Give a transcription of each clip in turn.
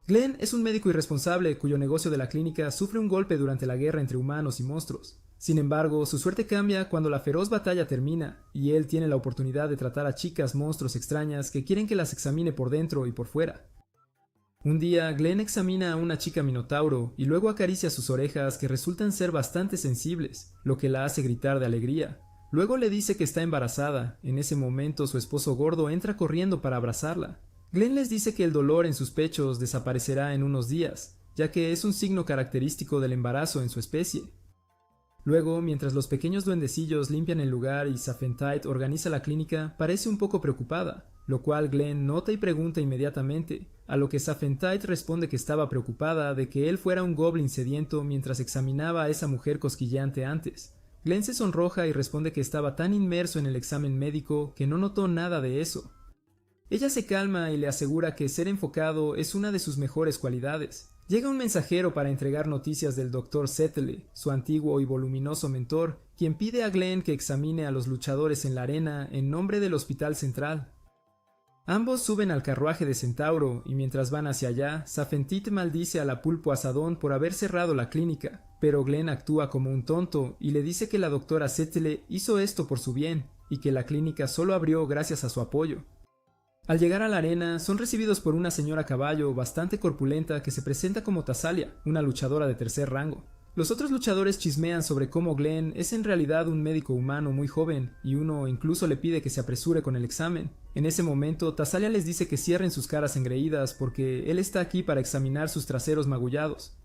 Glenn es un médico irresponsable cuyo negocio de la clínica sufre un golpe durante la guerra entre humanos y monstruos. Sin embargo, su suerte cambia cuando la feroz batalla termina y él tiene la oportunidad de tratar a chicas monstruos extrañas que quieren que las examine por dentro y por fuera. Un día, Glenn examina a una chica minotauro y luego acaricia sus orejas que resultan ser bastante sensibles, lo que la hace gritar de alegría. Luego le dice que está embarazada. En ese momento su esposo gordo entra corriendo para abrazarla. Glenn les dice que el dolor en sus pechos desaparecerá en unos días, ya que es un signo característico del embarazo en su especie. Luego, mientras los pequeños duendecillos limpian el lugar y Saphentite organiza la clínica, parece un poco preocupada, lo cual Glenn nota y pregunta inmediatamente, a lo que Saphentite responde que estaba preocupada de que él fuera un goblin sediento mientras examinaba a esa mujer cosquilleante antes. Glenn se sonroja y responde que estaba tan inmerso en el examen médico que no notó nada de eso. Ella se calma y le asegura que ser enfocado es una de sus mejores cualidades. Llega un mensajero para entregar noticias del Dr. Settle, su antiguo y voluminoso mentor, quien pide a Glenn que examine a los luchadores en la arena en nombre del Hospital Central. Ambos suben al carruaje de Centauro y mientras van hacia allá, Saphentite maldice a la Pulpo Asadón por haber cerrado la clínica, pero Glenn actúa como un tonto y le dice que la doctora Settle hizo esto por su bien y que la clínica solo abrió gracias a su apoyo. Al llegar a la arena, son recibidos por una señora caballo bastante corpulenta que se presenta como Tasalia, una luchadora de tercer rango. Los otros luchadores chismean sobre cómo Glenn es en realidad un médico humano muy joven y uno incluso le pide que se apresure con el examen. En ese momento, Tasalia les dice que cierren sus caras engreídas porque él está aquí para examinar sus traseros magullados.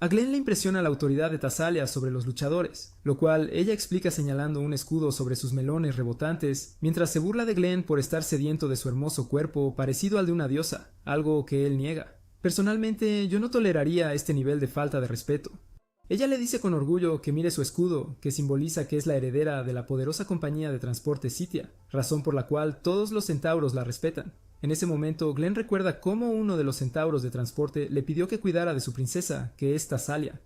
A Glenn le impresiona la autoridad de Tasalia sobre los luchadores, lo cual ella explica señalando un escudo sobre sus melones rebotantes, mientras se burla de Glenn por estar sediento de su hermoso cuerpo parecido al de una diosa, algo que él niega. Personalmente, yo no toleraría este nivel de falta de respeto. Ella le dice con orgullo que mire su escudo, que simboliza que es la heredera de la poderosa compañía de transporte Sitia, razón por la cual todos los centauros la respetan. En ese momento, Glenn recuerda cómo uno de los centauros de transporte le pidió que cuidara de su princesa, que es Tasalia.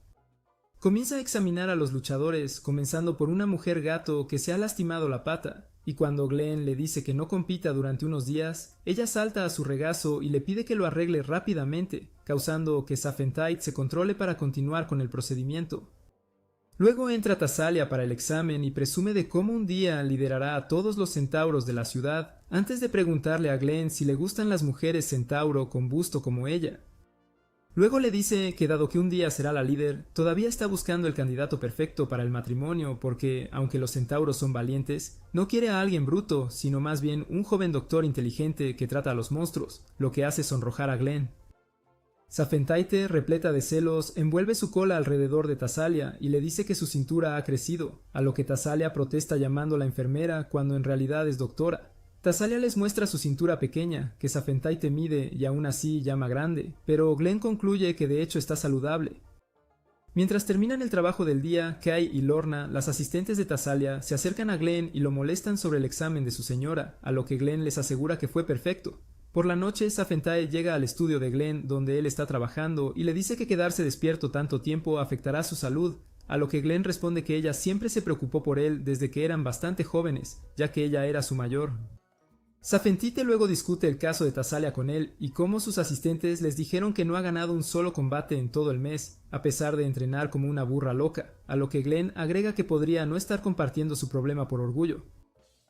Comienza a examinar a los luchadores, comenzando por una mujer gato que se ha lastimado la pata, y cuando Glenn le dice que no compita durante unos días, ella salta a su regazo y le pide que lo arregle rápidamente, causando que Saphentite se controle para continuar con el procedimiento. Luego entra Tasalia para el examen y presume de cómo un día liderará a todos los centauros de la ciudad, antes de preguntarle a Glenn si le gustan las mujeres centauro con busto como ella. Luego le dice que dado que un día será la líder, todavía está buscando el candidato perfecto para el matrimonio porque, aunque los centauros son valientes, no quiere a alguien bruto, sino más bien un joven doctor inteligente que trata a los monstruos, lo que hace sonrojar a Glenn. Saphentite, repleta de celos, envuelve su cola alrededor de Tasalia y le dice que su cintura ha crecido, a lo que Tasalia protesta llamándola enfermera cuando en realidad es doctora. Tasalia les muestra su cintura pequeña, que Saphentite mide y aún así llama grande, pero Glenn concluye que de hecho está saludable. Mientras terminan el trabajo del día, Kai y Lorna, las asistentes de Tasalia, se acercan a Glenn y lo molestan sobre el examen de su señora, a lo que Glenn les asegura que fue perfecto. Por la noche, Saphentite llega al estudio de Glenn donde él está trabajando y le dice que quedarse despierto tanto tiempo afectará su salud, a lo que Glenn responde que ella siempre se preocupó por él desde que eran bastante jóvenes, ya que ella era su mayor. Saphentite luego discute el caso de Tasalia con él y cómo sus asistentes les dijeron que no ha ganado un solo combate en todo el mes, a pesar de entrenar como una burra loca, a lo que Glenn agrega que podría no estar compartiendo su problema por orgullo.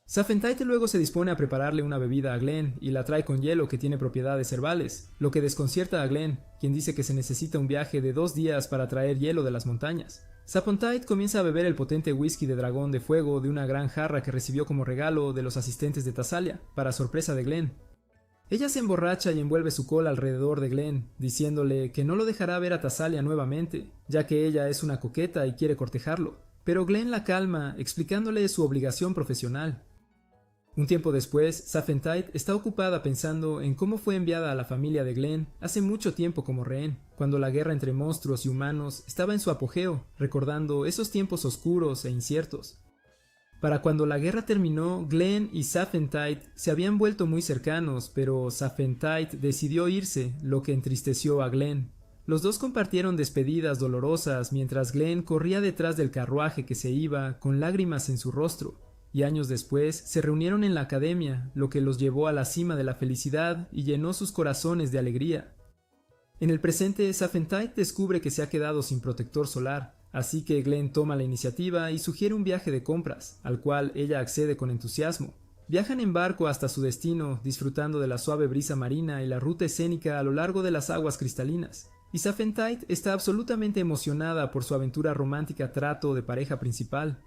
Saphentite luego se dispone a prepararle una bebida a Glenn y la trae con hielo que tiene propiedades herbales, lo que desconcierta a Glenn, quien dice que se necesita un viaje de 2 días para traer hielo de las montañas. Saphentite comienza a beber el potente whisky de dragón de fuego de una gran jarra que recibió como regalo de los asistentes de Tasalia, para sorpresa de Glenn. Ella se emborracha y envuelve su cola alrededor de Glenn, diciéndole que no lo dejará ver a Tasalia nuevamente, ya que ella es una coqueta y quiere cortejarlo, pero Glenn la calma, explicándole su obligación profesional. Un tiempo después, Saphentite está ocupada pensando en cómo fue enviada a la familia de Glenn hace mucho tiempo como rehén, cuando la guerra entre monstruos y humanos estaba en su apogeo, recordando esos tiempos oscuros e inciertos. Para cuando la guerra terminó, Glenn y Saphentite se habían vuelto muy cercanos, pero Saphentite decidió irse, lo que entristeció a Glenn. Los dos compartieron despedidas dolorosas mientras Glenn corría detrás del carruaje que se iba, con lágrimas en su rostro. Y años después se reunieron en la academia, lo que los llevó a la cima de la felicidad y llenó sus corazones de alegría. En el presente, Saphentite descubre que se ha quedado sin protector solar, así que Glenn toma la iniciativa y sugiere un viaje de compras, al cual ella accede con entusiasmo. Viajan en barco hasta su destino, disfrutando de la suave brisa marina y la ruta escénica a lo largo de las aguas cristalinas. Y Saphentite está absolutamente emocionada por su aventura romántica trato de pareja principal.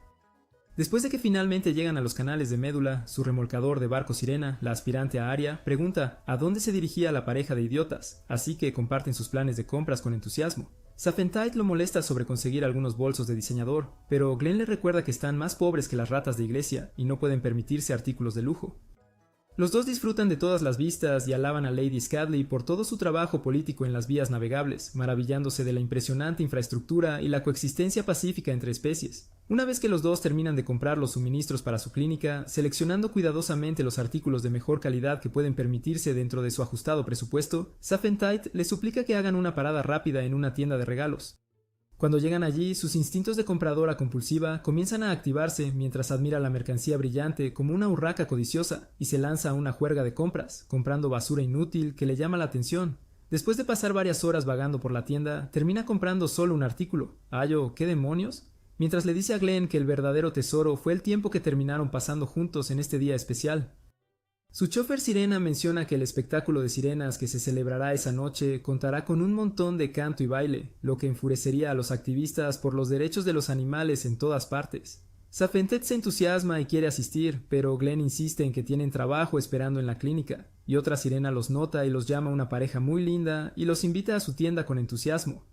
Después de que finalmente llegan a los canales de Médula, su remolcador de barco Sirena, la aspirante a Aria, pregunta a dónde se dirigía la pareja de idiotas, así que comparten sus planes de compras con entusiasmo. Saphentite lo molesta sobre conseguir algunos bolsos de diseñador, pero Glenn le recuerda que están más pobres que las ratas de iglesia y no pueden permitirse artículos de lujo. Los dos disfrutan de todas las vistas y alaban a Lady Scadley por todo su trabajo político en las vías navegables, maravillándose de la impresionante infraestructura y la coexistencia pacífica entre especies. Una vez que los dos terminan de comprar los suministros para su clínica, seleccionando cuidadosamente los artículos de mejor calidad que pueden permitirse dentro de su ajustado presupuesto, Saphentite les suplica que hagan una parada rápida en una tienda de regalos. Cuando llegan allí, sus instintos de compradora compulsiva comienzan a activarse mientras admira la mercancía brillante como una urraca codiciosa y se lanza a una juerga de compras, comprando basura inútil que le llama la atención. Después de pasar varias horas vagando por la tienda, termina comprando solo un artículo. ¿Ayo, qué demonios? Mientras le dice a Glenn que el verdadero tesoro fue el tiempo que terminaron pasando juntos en este día especial. Su chofer Sirena menciona que el espectáculo de sirenas que se celebrará esa noche contará con un montón de canto y baile, lo que enfurecería a los activistas por los derechos de los animales en todas partes. Saphentite se entusiasma y quiere asistir, pero Glenn insiste en que tienen trabajo esperando en la clínica, y otra sirena los nota y los llama una pareja muy linda y los invita a su tienda con entusiasmo.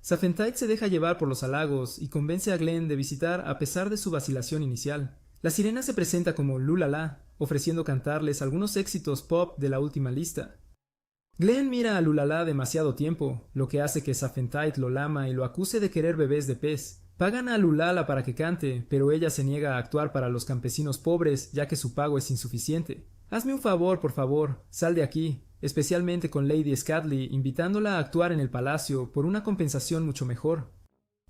Saphentite se deja llevar por los halagos y convence a Glenn de visitar a pesar de su vacilación inicial. La sirena se presenta como Lulala, ofreciendo cantarles algunos éxitos pop de la última lista. Glenn mira a Lulala demasiado tiempo, lo que hace que Saphentite lo lama y lo acuse de querer bebés de pez. Pagan a Lulala para que cante, pero ella se niega a actuar para los campesinos pobres ya que su pago es insuficiente. Hazme un favor, por favor, sal de aquí, especialmente con Lady Scadley invitándola a actuar en el palacio por una compensación mucho mejor.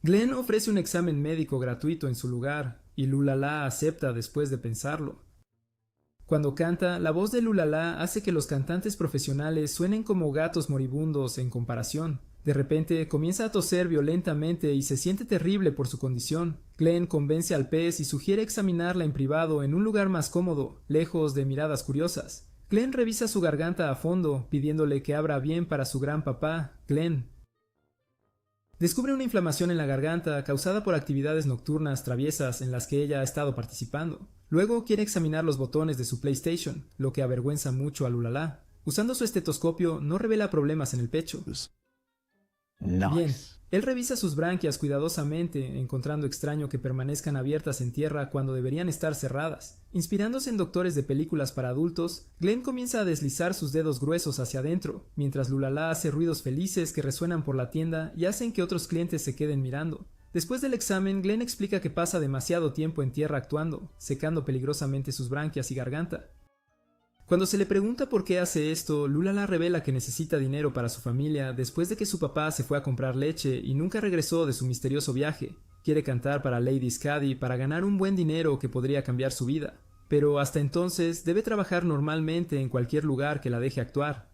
Glenn ofrece un examen médico gratuito en su lugar, y Lulala acepta después de pensarlo. Cuando canta, la voz de Lulala hace que los cantantes profesionales suenen como gatos moribundos en comparación. De repente comienza a toser violentamente y se siente terrible por su condición. Glenn convence al pez y sugiere examinarla en privado en un lugar más cómodo, lejos de miradas curiosas. Glenn revisa su garganta a fondo, pidiéndole que abra bien para su gran papá, Glenn. Descubre una inflamación en la garganta causada por actividades nocturnas traviesas en las que ella ha estado participando. Luego quiere examinar los botones de su PlayStation, lo que avergüenza mucho a Lulala. Usando su estetoscopio, no revela problemas en el pecho. Bien, él revisa sus branquias cuidadosamente, encontrando extraño que permanezcan abiertas en tierra cuando deberían estar cerradas. Inspirándose en doctores de películas para adultos, Glenn comienza a deslizar sus dedos gruesos hacia adentro, mientras Lulala hace ruidos felices que resuenan por la tienda y hacen que otros clientes se queden mirando. Después del examen, Glenn explica que pasa demasiado tiempo en tierra actuando, secando peligrosamente sus branquias y garganta. Cuando se le pregunta por qué hace esto, Lulala revela que necesita dinero para su familia después de que su papá se fue a comprar leche y nunca regresó de su misterioso viaje. Quiere cantar para Lady Scadley para ganar un buen dinero que podría cambiar su vida, pero hasta entonces debe trabajar normalmente en cualquier lugar que la deje actuar.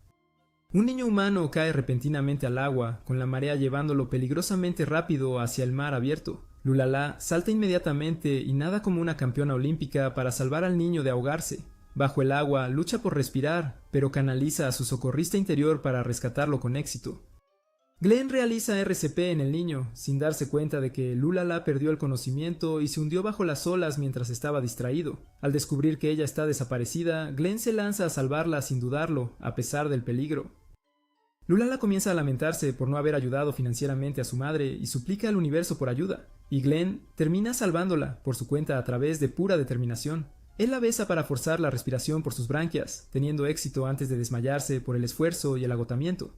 Un niño humano cae repentinamente al agua, con la marea llevándolo peligrosamente rápido hacia el mar abierto. Lulala salta inmediatamente y nada como una campeona olímpica para salvar al niño de ahogarse. Bajo el agua, lucha por respirar, pero canaliza a su socorrista interior para rescatarlo con éxito. Glenn realiza RCP en el niño, sin darse cuenta de que Lulala perdió el conocimiento y se hundió bajo las olas mientras estaba distraído. Al descubrir que ella está desaparecida, Glenn se lanza a salvarla sin dudarlo, a pesar del peligro. Lulala comienza a lamentarse por no haber ayudado financieramente a su madre y suplica al universo por ayuda, y Glenn termina salvándola por su cuenta a través de pura determinación. Él la besa para forzar la respiración por sus branquias, teniendo éxito antes de desmayarse por el esfuerzo y el agotamiento.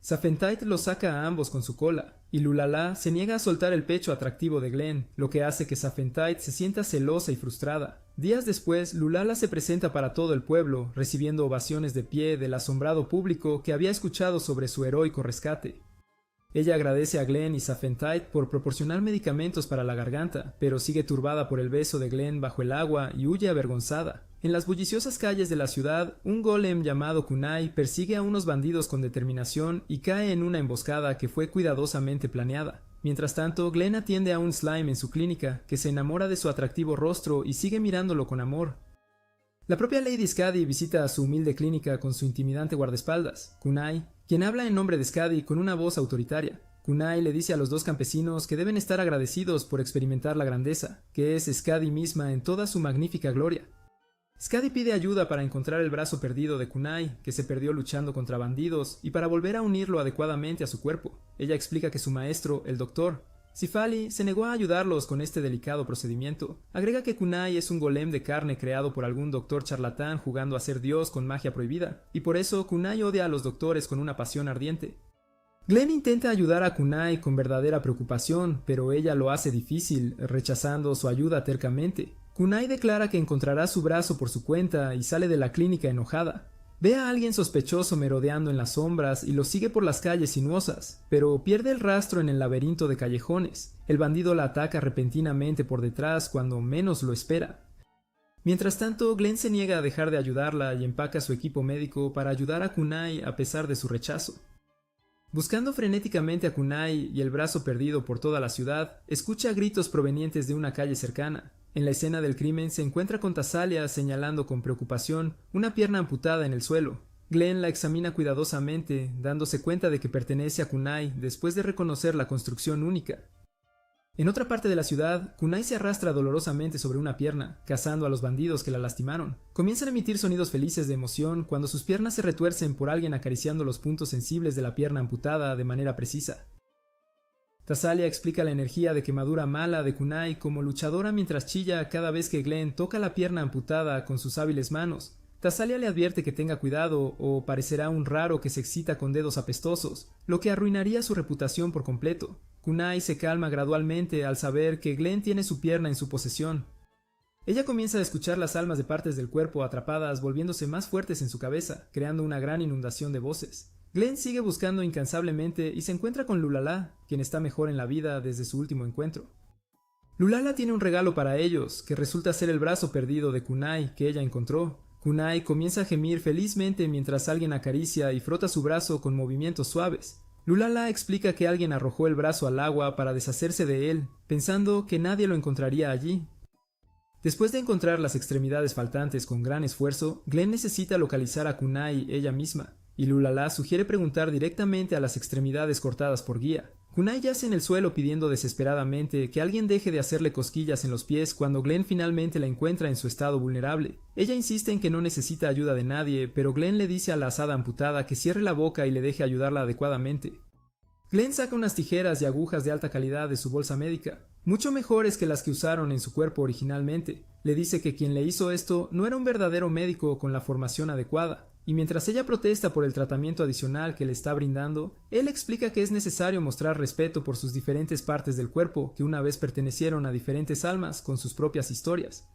Saphentite los saca a ambos con su cola, y Lulala se niega a soltar el pecho atractivo de Glenn, lo que hace que Saphentite se sienta celosa y frustrada. Días después, Lulala se presenta para todo el pueblo, recibiendo ovaciones de pie del asombrado público que había escuchado sobre su heroico rescate. Ella agradece a Glenn y Saphentite por proporcionar medicamentos para la garganta, pero sigue turbada por el beso de Glenn bajo el agua y huye avergonzada. En las bulliciosas calles de la ciudad, un golem llamado Kunai persigue a unos bandidos con determinación y cae en una emboscada que fue cuidadosamente planeada. Mientras tanto, Glenn atiende a un slime en su clínica, que se enamora de su atractivo rostro y sigue mirándolo con amor. La propia Lady Skadi visita a su humilde clínica con su intimidante guardaespaldas, Kunai, quien habla en nombre de Skadi con una voz autoritaria. Kunai le dice a los dos campesinos que deben estar agradecidos por experimentar la grandeza, que es Skadi misma en toda su magnífica gloria. Skadi pide ayuda para encontrar el brazo perdido de Kunai, que se perdió luchando contra bandidos, y para volver a unirlo adecuadamente a su cuerpo. Ella explica que su maestro, el doctor Sifali, se negó a ayudarlos con este delicado procedimiento. Agrega que Kunai es un golem de carne creado por algún doctor charlatán jugando a ser Dios con magia prohibida, y por eso Kunai odia a los doctores con una pasión ardiente. Glenn intenta ayudar a Kunai con verdadera preocupación, pero ella lo hace difícil, rechazando su ayuda tercamente. Kunai declara que encontrará su brazo por su cuenta y sale de la clínica enojada. Ve a alguien sospechoso merodeando en las sombras y lo sigue por las calles sinuosas, pero pierde el rastro en el laberinto de callejones. El bandido la ataca repentinamente por detrás cuando menos lo espera. Mientras tanto, Glenn se niega a dejar de ayudarla y empaca su equipo médico para ayudar a Kunai a pesar de su rechazo. Buscando frenéticamente a Kunai y el brazo perdido por toda la ciudad, escucha gritos provenientes de una calle cercana. En la escena del crimen se encuentra con Tasalia señalando con preocupación una pierna amputada en el suelo. Glenn la examina cuidadosamente, dándose cuenta de que pertenece a Kunai después de reconocer la construcción única. En otra parte de la ciudad, Kunai se arrastra dolorosamente sobre una pierna, cazando a los bandidos que la lastimaron. Comienzan a emitir sonidos felices de emoción cuando sus piernas se retuercen por alguien acariciando los puntos sensibles de la pierna amputada de manera precisa. Tasalia explica la energía de quemadura mala de Kunai como luchadora mientras chilla cada vez que Glenn toca la pierna amputada con sus hábiles manos. Tasalia le advierte que tenga cuidado o parecerá un raro que se excita con dedos apestosos, lo que arruinaría su reputación por completo. Kunai se calma gradualmente al saber que Glenn tiene su pierna en su posesión. Ella comienza a escuchar las almas de partes del cuerpo atrapadas volviéndose más fuertes en su cabeza, creando una gran inundación de voces. Glenn sigue buscando incansablemente y se encuentra con Lulala, quien está mejor en la vida desde su último encuentro. Lulala tiene un regalo para ellos, que resulta ser el brazo perdido de Kunai que ella encontró. Kunai comienza a gemir felizmente mientras alguien acaricia y frota su brazo con movimientos suaves. Lulala explica que alguien arrojó el brazo al agua para deshacerse de él, pensando que nadie lo encontraría allí. Después de encontrar las extremidades faltantes con gran esfuerzo, Glenn necesita localizar a Kunai ella misma, y Lulala sugiere preguntar directamente a las extremidades cortadas por guía. Kunai yace en el suelo pidiendo desesperadamente que alguien deje de hacerle cosquillas en los pies cuando Glenn finalmente la encuentra en su estado vulnerable. Ella insiste en que no necesita ayuda de nadie, pero Glenn le dice a la asada amputada que cierre la boca y le deje ayudarla adecuadamente. Glenn saca unas tijeras y agujas de alta calidad de su bolsa médica, mucho mejores que las que usaron en su cuerpo originalmente. Le dice que quien le hizo esto no era un verdadero médico con la formación adecuada, y mientras ella protesta por el tratamiento adicional que le está brindando, él explica que es necesario mostrar respeto por sus diferentes partes del cuerpo que una vez pertenecieron a diferentes almas con sus propias historias.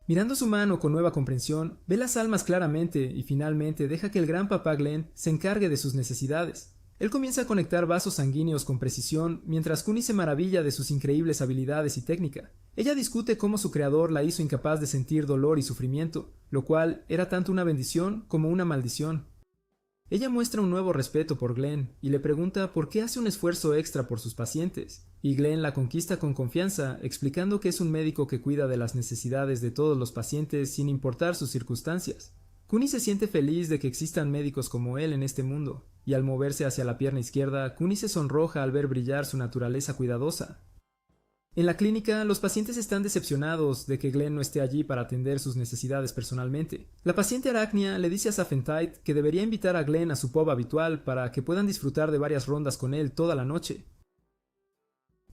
Mirando su mano con nueva comprensión, ve las almas claramente y finalmente deja que el gran papá Glenn se encargue de sus necesidades. Él comienza a conectar vasos sanguíneos con precisión, mientras Kuni se maravilla de sus increíbles habilidades y técnica. Ella discute cómo su creador la hizo incapaz de sentir dolor y sufrimiento, lo cual era tanto una bendición como una maldición. Ella muestra un nuevo respeto por Glenn y le pregunta por qué hace un esfuerzo extra por sus pacientes, y Glenn la conquista con confianza, explicando que es un médico que cuida de las necesidades de todos los pacientes sin importar sus circunstancias. Kuni se siente feliz de que existan médicos como él en este mundo, y al moverse hacia la pierna izquierda, Kuni se sonroja al ver brillar su naturaleza cuidadosa. En la clínica, los pacientes están decepcionados de que Glenn no esté allí para atender sus necesidades personalmente. La paciente Arachnia le dice a Safentite que debería invitar a Glenn a su pub habitual para que puedan disfrutar de varias rondas con él toda la noche.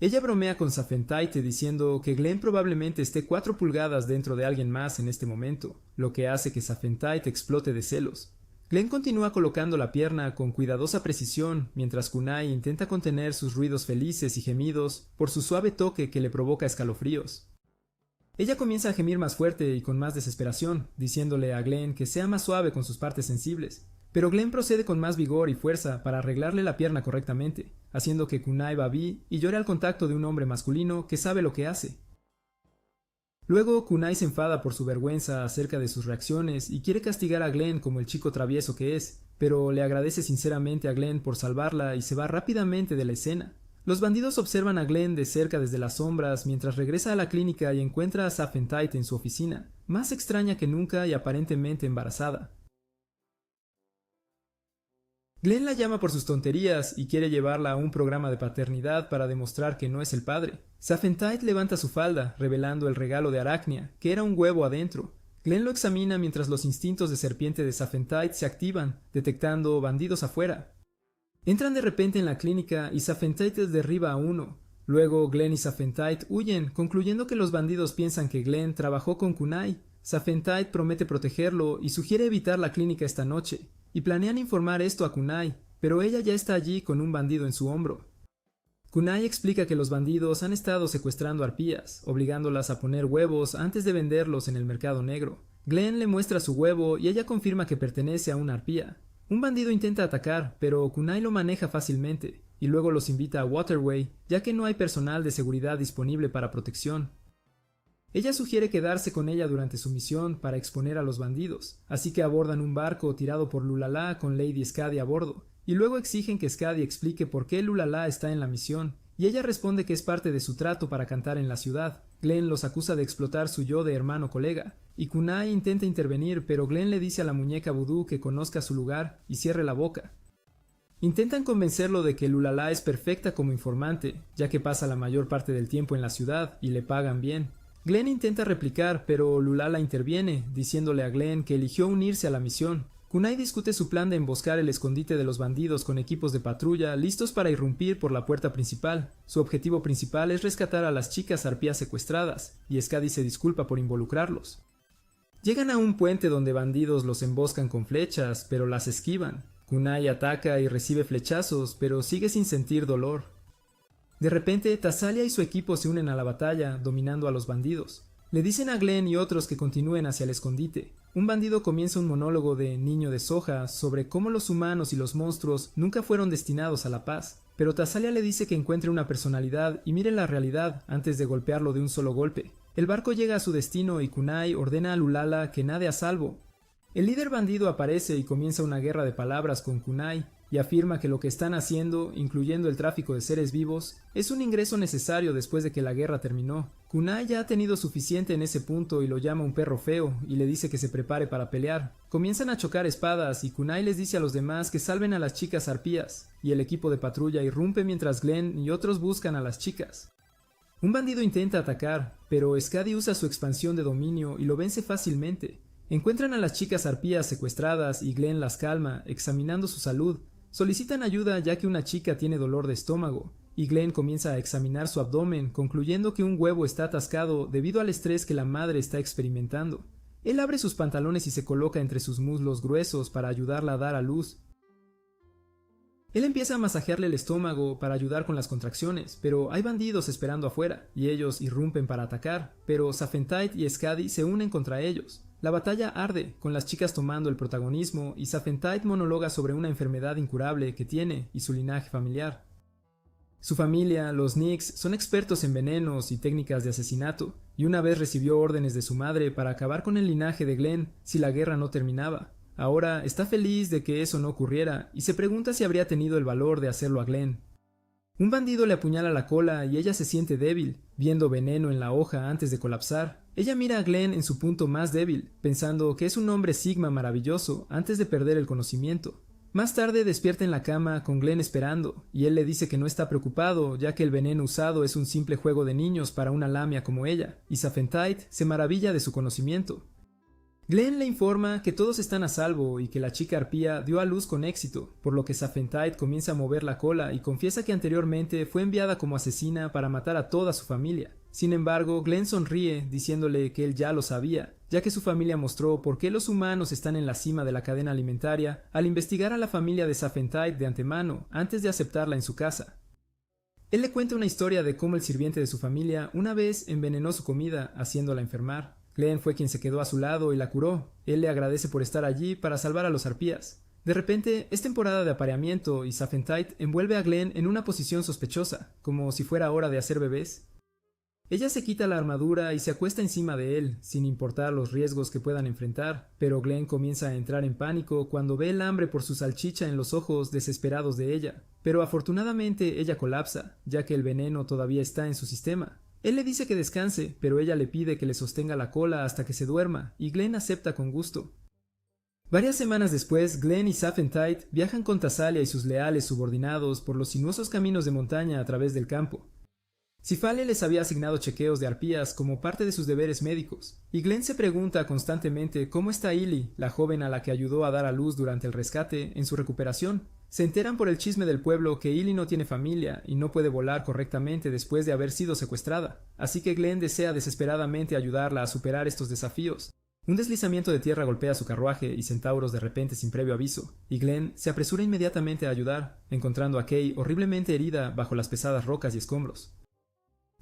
Ella bromea con Safentite diciendo que Glenn probablemente esté 4 pulgadas dentro de alguien más en este momento, lo que hace que Safentite explote de celos. Glenn continúa colocando la pierna con cuidadosa precisión mientras Kunai intenta contener sus ruidos felices y gemidos por su suave toque que le provoca escalofríos. Ella comienza a gemir más fuerte y con más desesperación, diciéndole a Glenn que sea más suave con sus partes sensibles. Pero Glenn procede con más vigor y fuerza para arreglarle la pierna correctamente, haciendo que Kunai babi y llore al contacto de un hombre masculino que sabe lo que hace. Luego Kunai se enfada por su vergüenza acerca de sus reacciones y quiere castigar a Glenn como el chico travieso que es, pero le agradece sinceramente a Glenn por salvarla y se va rápidamente de la escena. Los bandidos observan a Glenn de cerca desde las sombras mientras regresa a la clínica y encuentra a Safentite en su oficina, más extraña que nunca y aparentemente embarazada. Glenn la llama por sus tonterías y quiere llevarla a un programa de paternidad para demostrar que no es el padre. Safentite levanta su falda, revelando el regalo de Arachnia, que era un huevo adentro. Glenn lo examina mientras los instintos de serpiente de Safentite se activan, detectando bandidos afuera. Entran de repente en la clínica y Safentite derriba a uno. Luego Glenn y Safentite huyen, concluyendo que los bandidos piensan que Glenn trabajó con Kunai. Safentite promete protegerlo y sugiere evitar la clínica esta noche, y planean informar esto a Kunai, pero ella ya está allí con un bandido en su hombro. Kunai explica que los bandidos han estado secuestrando arpías, obligándolas a poner huevos antes de venderlos en el mercado negro. Glenn le muestra su huevo y ella confirma que pertenece a una arpía. Un bandido intenta atacar, pero Kunai lo maneja fácilmente, y luego los invita a Waterway, ya que no hay personal de seguridad disponible para protección. Ella sugiere quedarse con ella durante su misión para exponer a los bandidos, así que abordan un barco tirado por Lulala con Lady Skadi a bordo, y luego exigen que Skadi explique por qué Lulala está en la misión, y ella responde que es parte de su trato para cantar en la ciudad. Glenn los acusa de explotar su yo de hermano colega, y Kunai intenta intervenir, pero Glenn le dice a la muñeca vudú que conozca su lugar y cierre la boca. Intentan convencerlo de que Lulala es perfecta como informante, ya que pasa la mayor parte del tiempo en la ciudad y le pagan bien. Glenn intenta replicar, pero Lulala interviene, diciéndole a Glenn que eligió unirse a la misión. Kunai discute su plan de emboscar el escondite de los bandidos con equipos de patrulla listos para irrumpir por la puerta principal. Su objetivo principal es rescatar a las chicas arpías secuestradas, y Skadi se disculpa por involucrarlos. Llegan a un puente donde bandidos los emboscan con flechas, pero las esquivan. Kunai ataca y recibe flechazos, pero sigue sin sentir dolor. De repente, Tasalia y su equipo se unen a la batalla, dominando a los bandidos. Le dicen a Glenn y otros que continúen hacia el escondite. Un bandido comienza un monólogo de Niño de Soja sobre cómo los humanos y los monstruos nunca fueron destinados a la paz, pero Tasalia le dice que encuentre una personalidad y mire la realidad antes de golpearlo de un solo golpe. El barco llega a su destino y Kunai ordena a Lulala que nade a salvo. El líder bandido aparece y comienza una guerra de palabras con Kunai, y afirma que lo que están haciendo, incluyendo el tráfico de seres vivos, es un ingreso necesario después de que la guerra terminó. Kunai ya ha tenido suficiente en ese punto y lo llama un perro feo y le dice que se prepare para pelear. Comienzan a chocar espadas y Kunai les dice a los demás que salven a las chicas arpías, y el equipo de patrulla irrumpe mientras Glenn y otros buscan a las chicas. Un bandido intenta atacar, pero Skadi usa su expansión de dominio y lo vence fácilmente. Encuentran a las chicas arpías secuestradas y Glenn las calma, examinando su salud. Solicitan ayuda ya que una chica tiene dolor de estómago, y Glenn comienza a examinar su abdomen, concluyendo que un huevo está atascado debido al estrés que la madre está experimentando. Él abre sus pantalones y se coloca entre sus muslos gruesos para ayudarla a dar a luz. Él empieza a masajearle el estómago para ayudar con las contracciones, pero hay bandidos esperando afuera, y ellos irrumpen para atacar, pero Safentite y Skadi se unen contra ellos. La batalla arde, con las chicas tomando el protagonismo, y Safentite monologa sobre una enfermedad incurable que tiene y su linaje familiar. Su familia, los Nix, son expertos en venenos y técnicas de asesinato, y una vez recibió órdenes de su madre para acabar con el linaje de Glenn si la guerra no terminaba. Ahora está feliz de que eso no ocurriera, y se pregunta si habría tenido el valor de hacerlo a Glenn. Un bandido le apuñala la cola y ella se siente débil, viendo veneno en la hoja antes de colapsar. Ella mira a Glenn en su punto más débil, pensando que es un hombre Sigma maravilloso antes de perder el conocimiento. Más tarde despierta en la cama con Glenn esperando, y él le dice que no está preocupado ya que el veneno usado es un simple juego de niños para una lamia como ella, y Safentite se maravilla de su conocimiento. Glenn le informa que todos están a salvo y que la chica arpía dio a luz con éxito, por lo que Safentite comienza a mover la cola y confiesa que anteriormente fue enviada como asesina para matar a toda su familia. Sin embargo, Glenn sonríe diciéndole que él ya lo sabía, ya que su familia mostró por qué los humanos están en la cima de la cadena alimentaria al investigar a la familia de Safentite de antemano antes de aceptarla en su casa. Él le cuenta una historia de cómo el sirviente de su familia una vez envenenó su comida haciéndola enfermar. Glenn fue quien se quedó a su lado y la curó. Él le agradece por estar allí para salvar a los arpías. De repente, es temporada de apareamiento y Safentite envuelve a Glenn en una posición sospechosa, como si fuera hora de hacer bebés. Ella se quita la armadura y se acuesta encima de él, sin importar los riesgos que puedan enfrentar, pero Glenn comienza a entrar en pánico cuando ve el hambre por su salchicha en los ojos desesperados de ella. Pero afortunadamente ella colapsa, ya que el veneno todavía está en su sistema. Él le dice que descanse, pero ella le pide que le sostenga la cola hasta que se duerma, y Glenn acepta con gusto. Varias semanas después, Glenn y Saphentide viajan con Tasalia y sus leales subordinados por los sinuosos caminos de montaña a través del campo. Cifale les había asignado chequeos de arpías como parte de sus deberes médicos, y Glenn se pregunta constantemente cómo está Illy, la joven a la que ayudó a dar a luz durante el rescate, en su recuperación. Se enteran por el chisme del pueblo que Illy no tiene familia y no puede volar correctamente después de haber sido secuestrada, así que Glenn desea desesperadamente ayudarla a superar estos desafíos. Un deslizamiento de tierra golpea su carruaje y centauros de repente sin previo aviso, y Glenn se apresura inmediatamente a ayudar, encontrando a Kay horriblemente herida bajo las pesadas rocas y escombros.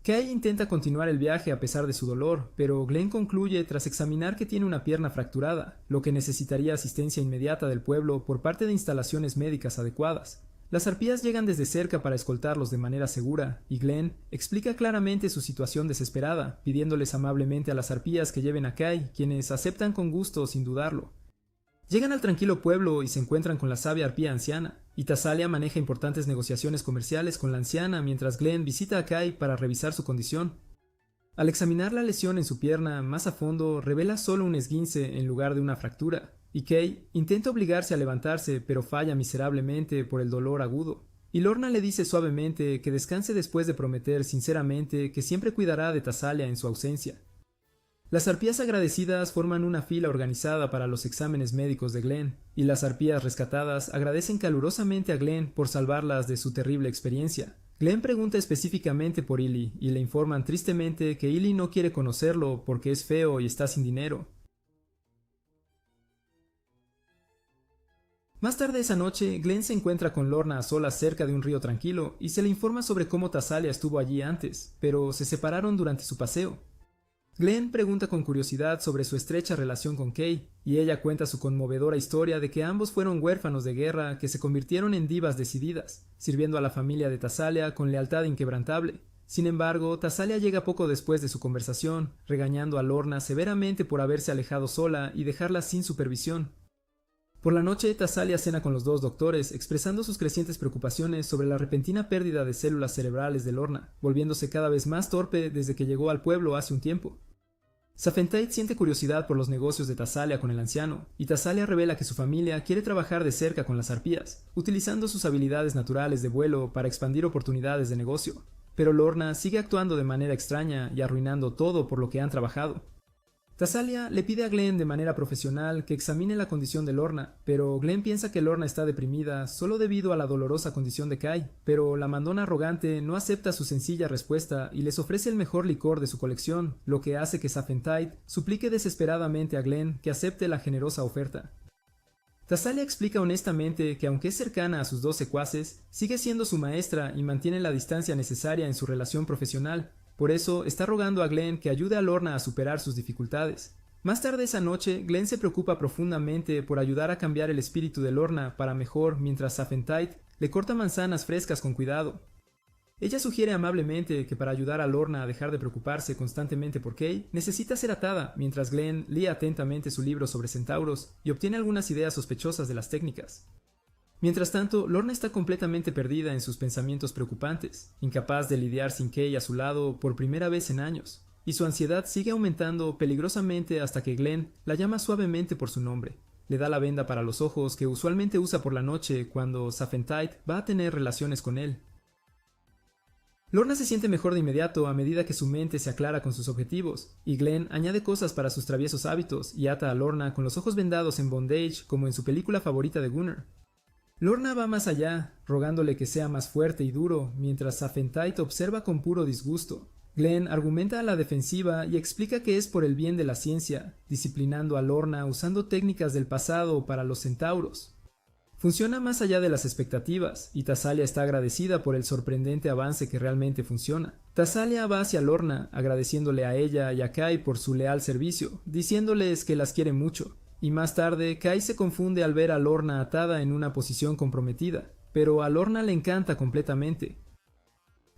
Kay intenta continuar el viaje a pesar de su dolor, pero Glenn concluye tras examinar que tiene una pierna fracturada, lo que necesitaría asistencia inmediata del pueblo por parte de instalaciones médicas adecuadas. Las arpías llegan desde cerca para escoltarlos de manera segura, y Glenn explica claramente su situación desesperada, pidiéndoles amablemente a las arpías que lleven a Kay, quienes aceptan con gusto sin dudarlo. Llegan al tranquilo pueblo y se encuentran con la sabia arpía anciana, y Tasalia maneja importantes negociaciones comerciales con la anciana mientras Glenn visita a Kay para revisar su condición. Al examinar la lesión en su pierna más a fondo, revela solo un esguince en lugar de una fractura, y Kay intenta obligarse a levantarse pero falla miserablemente por el dolor agudo. Y Lorna le dice suavemente que descanse después de prometer sinceramente que siempre cuidará de Tasalia en su ausencia. Las arpías agradecidas forman una fila organizada para los exámenes médicos de Glenn, y las arpías rescatadas agradecen calurosamente a Glenn por salvarlas de su terrible experiencia. Glenn pregunta específicamente por Illy, y le informan tristemente que Illy no quiere conocerlo porque es feo y está sin dinero. Más tarde esa noche, Glenn se encuentra con Lorna a solas cerca de un río tranquilo, y se le informa sobre cómo Tasalia estuvo allí antes, pero se separaron durante su paseo. Glenn pregunta con curiosidad sobre su estrecha relación con Kay, y ella cuenta su conmovedora historia de que ambos fueron huérfanos de guerra que se convirtieron en divas decididas, sirviendo a la familia de Tasalia con lealtad inquebrantable. Sin embargo, Tasalia llega poco después de su conversación, regañando a Lorna severamente por haberse alejado sola y dejarla sin supervisión. Por la noche, Tasalia cena con los dos doctores, expresando sus crecientes preocupaciones sobre la repentina pérdida de células cerebrales de Lorna, volviéndose cada vez más torpe desde que llegó al pueblo hace un tiempo. Saphentide siente curiosidad por los negocios de Tasalia con el anciano, y Tasalia revela que su familia quiere trabajar de cerca con las arpías, utilizando sus habilidades naturales de vuelo para expandir oportunidades de negocio. Pero Lorna sigue actuando de manera extraña y arruinando todo por lo que han trabajado. Tasalia le pide a Glenn de manera profesional que examine la condición de Lorna, pero Glenn piensa que Lorna está deprimida solo debido a la dolorosa condición de Kay, pero la mandona arrogante no acepta su sencilla respuesta y les ofrece el mejor licor de su colección, lo que hace que Saphentide suplique desesperadamente a Glenn que acepte la generosa oferta. Tasalia explica honestamente que aunque es cercana a sus dos secuaces, sigue siendo su maestra y mantiene la distancia necesaria en su relación profesional. Por eso está rogando a Glenn que ayude a Lorna a superar sus dificultades. Más tarde esa noche, Glenn se preocupa profundamente por ayudar a cambiar el espíritu de Lorna para mejor mientras Saphentide le corta manzanas frescas con cuidado. Ella sugiere amablemente que para ayudar a Lorna a dejar de preocuparse constantemente por Kay, necesita ser atada, mientras Glenn lee atentamente su libro sobre centauros y obtiene algunas ideas sospechosas de las técnicas. Mientras tanto, Lorna está completamente perdida en sus pensamientos preocupantes, incapaz de lidiar sin Kay a su lado por primera vez en años, y su ansiedad sigue aumentando peligrosamente hasta que Glenn la llama suavemente por su nombre. Le da la venda para los ojos que usualmente usa por la noche cuando Saphentide va a tener relaciones con él. Lorna se siente mejor de inmediato a medida que su mente se aclara con sus objetivos, y Glenn añade cosas para sus traviesos hábitos y ata a Lorna con los ojos vendados en bondage como en su película favorita de Gunnar. Lorna va más allá, rogándole que sea más fuerte y duro, mientras Saphentide observa con puro disgusto. Glenn argumenta a la defensiva y explica que es por el bien de la ciencia, disciplinando a Lorna usando técnicas del pasado para los centauros. Funciona más allá de las expectativas, y Tasalia está agradecida por el sorprendente avance que realmente funciona. Tasalia va hacia Lorna, agradeciéndole a ella y a Kay por su leal servicio, diciéndoles que las quiere mucho. Y más tarde, Kay se confunde al ver a Lorna atada en una posición comprometida, pero a Lorna le encanta completamente.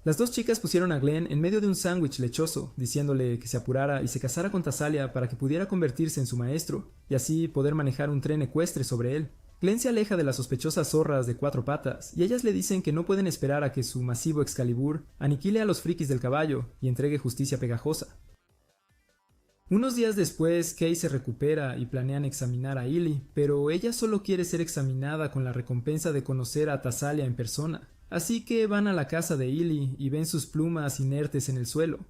Las dos chicas pusieron a Glenn en medio de un sándwich lechoso, diciéndole que se apurara y se casara con Tasalia para que pudiera convertirse en su maestro, y así poder manejar un tren ecuestre sobre él. Glenn se aleja de las sospechosas zorras de 4 patas, y ellas le dicen que no pueden esperar a que su masivo Excalibur aniquile a los frikis del caballo y entregue justicia pegajosa. Unos días después, Kay se recupera y planean examinar a Illy, pero ella solo quiere ser examinada con la recompensa de conocer a Tasalia en persona. Así que van a la casa de Illy y ven sus plumas inertes en el suelo.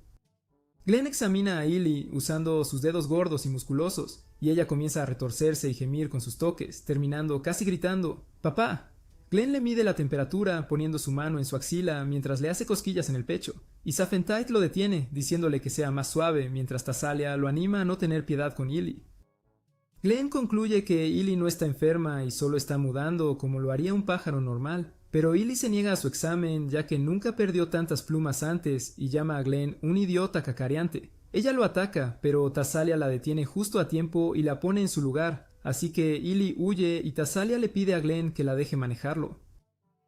Glenn examina a Illy usando sus dedos gordos y musculosos, y ella comienza a retorcerse y gemir con sus toques, terminando casi gritando «¡Papá!». Glenn le mide la temperatura poniendo su mano en su axila mientras le hace cosquillas en el pecho, y Saphentite lo detiene diciéndole que sea más suave mientras Tasalia lo anima a no tener piedad con Illy. Glenn concluye que Illy no está enferma y solo está mudando como lo haría un pájaro normal, pero Illy se niega a su examen ya que nunca perdió tantas plumas antes y llama a Glenn un idiota cacareante. Ella lo ataca, pero Tasalia la detiene justo a tiempo y la pone en su lugar, así que Illy huye y Tasalia le pide a Glenn que la deje manejarlo.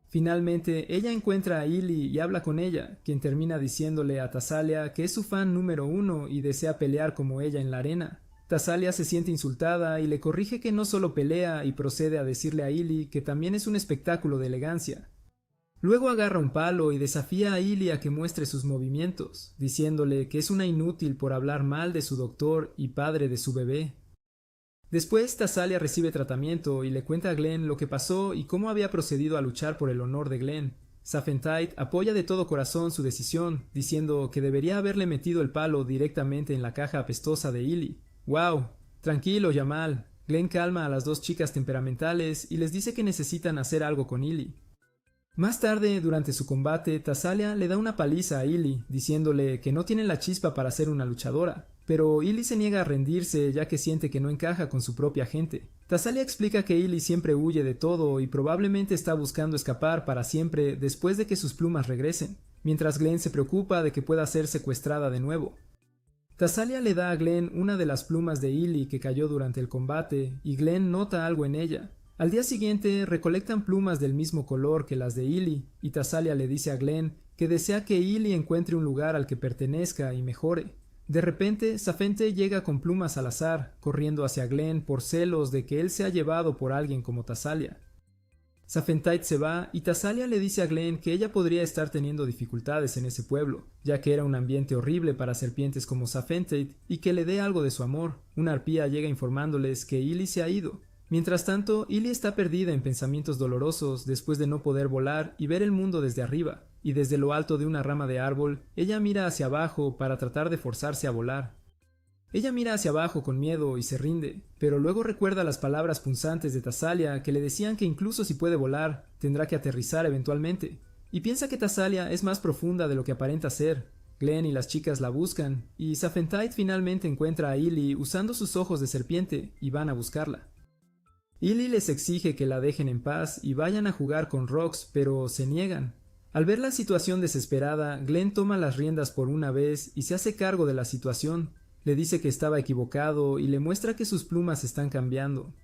Finalmente, ella encuentra a Illy y habla con ella, quien termina diciéndole a Tasalia que es su fan número 1 y desea pelear como ella en la arena. Tasalia se siente insultada y le corrige que no solo pelea y procede a decirle a Illy que también es un espectáculo de elegancia. Luego agarra un palo y desafía a Illy a que muestre sus movimientos, diciéndole que es una inútil por hablar mal de su doctor y padre de su bebé. Después Tasalia recibe tratamiento y le cuenta a Glenn lo que pasó y cómo había procedido a luchar por el honor de Glenn. Saphentite apoya de todo corazón su decisión, diciendo que debería haberle metido el palo directamente en la caja apestosa de Illy. «¡Wow! Tranquilo, Jamal». Glenn calma a las dos chicas temperamentales y les dice que necesitan hacer algo con Illy. Más tarde, durante su combate, Tasalia le da una paliza a Illy, diciéndole que no tiene la chispa para ser una luchadora, pero Illy se niega a rendirse ya que siente que no encaja con su propia gente. Tasalia explica que Illy siempre huye de todo y probablemente está buscando escapar para siempre después de que sus plumas regresen, mientras Glenn se preocupa de que pueda ser secuestrada de nuevo. Tasalia le da a Glenn una de las plumas de Illy que cayó durante el combate y Glenn nota algo en ella. Al día siguiente recolectan plumas del mismo color que las de Illy y Tasalia le dice a Glenn que desea que Illy encuentre un lugar al que pertenezca y mejore. De repente, Saphentite llega con plumas al azar, corriendo hacia Glenn por celos de que él sea llevado por alguien como Tasalia. Saphentite se va y Tasalia le dice a Glenn que ella podría estar teniendo dificultades en ese pueblo, ya que era un ambiente horrible para serpientes como Saphentite y que le dé algo de su amor. Una arpía llega informándoles que Illy se ha ido. Mientras tanto, Illy está perdida en pensamientos dolorosos después de no poder volar y ver el mundo desde arriba, y desde lo alto de una rama de árbol, ella mira hacia abajo para tratar de forzarse a volar. Ella mira hacia abajo con miedo y se rinde, pero luego recuerda las palabras punzantes de Tasalia que le decían que incluso si puede volar, tendrá que aterrizar eventualmente, y piensa que Tasalia es más profunda de lo que aparenta ser. Glenn y las chicas la buscan, y Saphentite finalmente encuentra a Illy usando sus ojos de serpiente y van a buscarla. Illy les exige que la dejen en paz y vayan a jugar con Rox, pero se niegan. Al ver la situación desesperada, Glenn toma las riendas por una vez y se hace cargo de la situación. Le dice que estaba equivocado y le muestra que sus plumas están cambiando.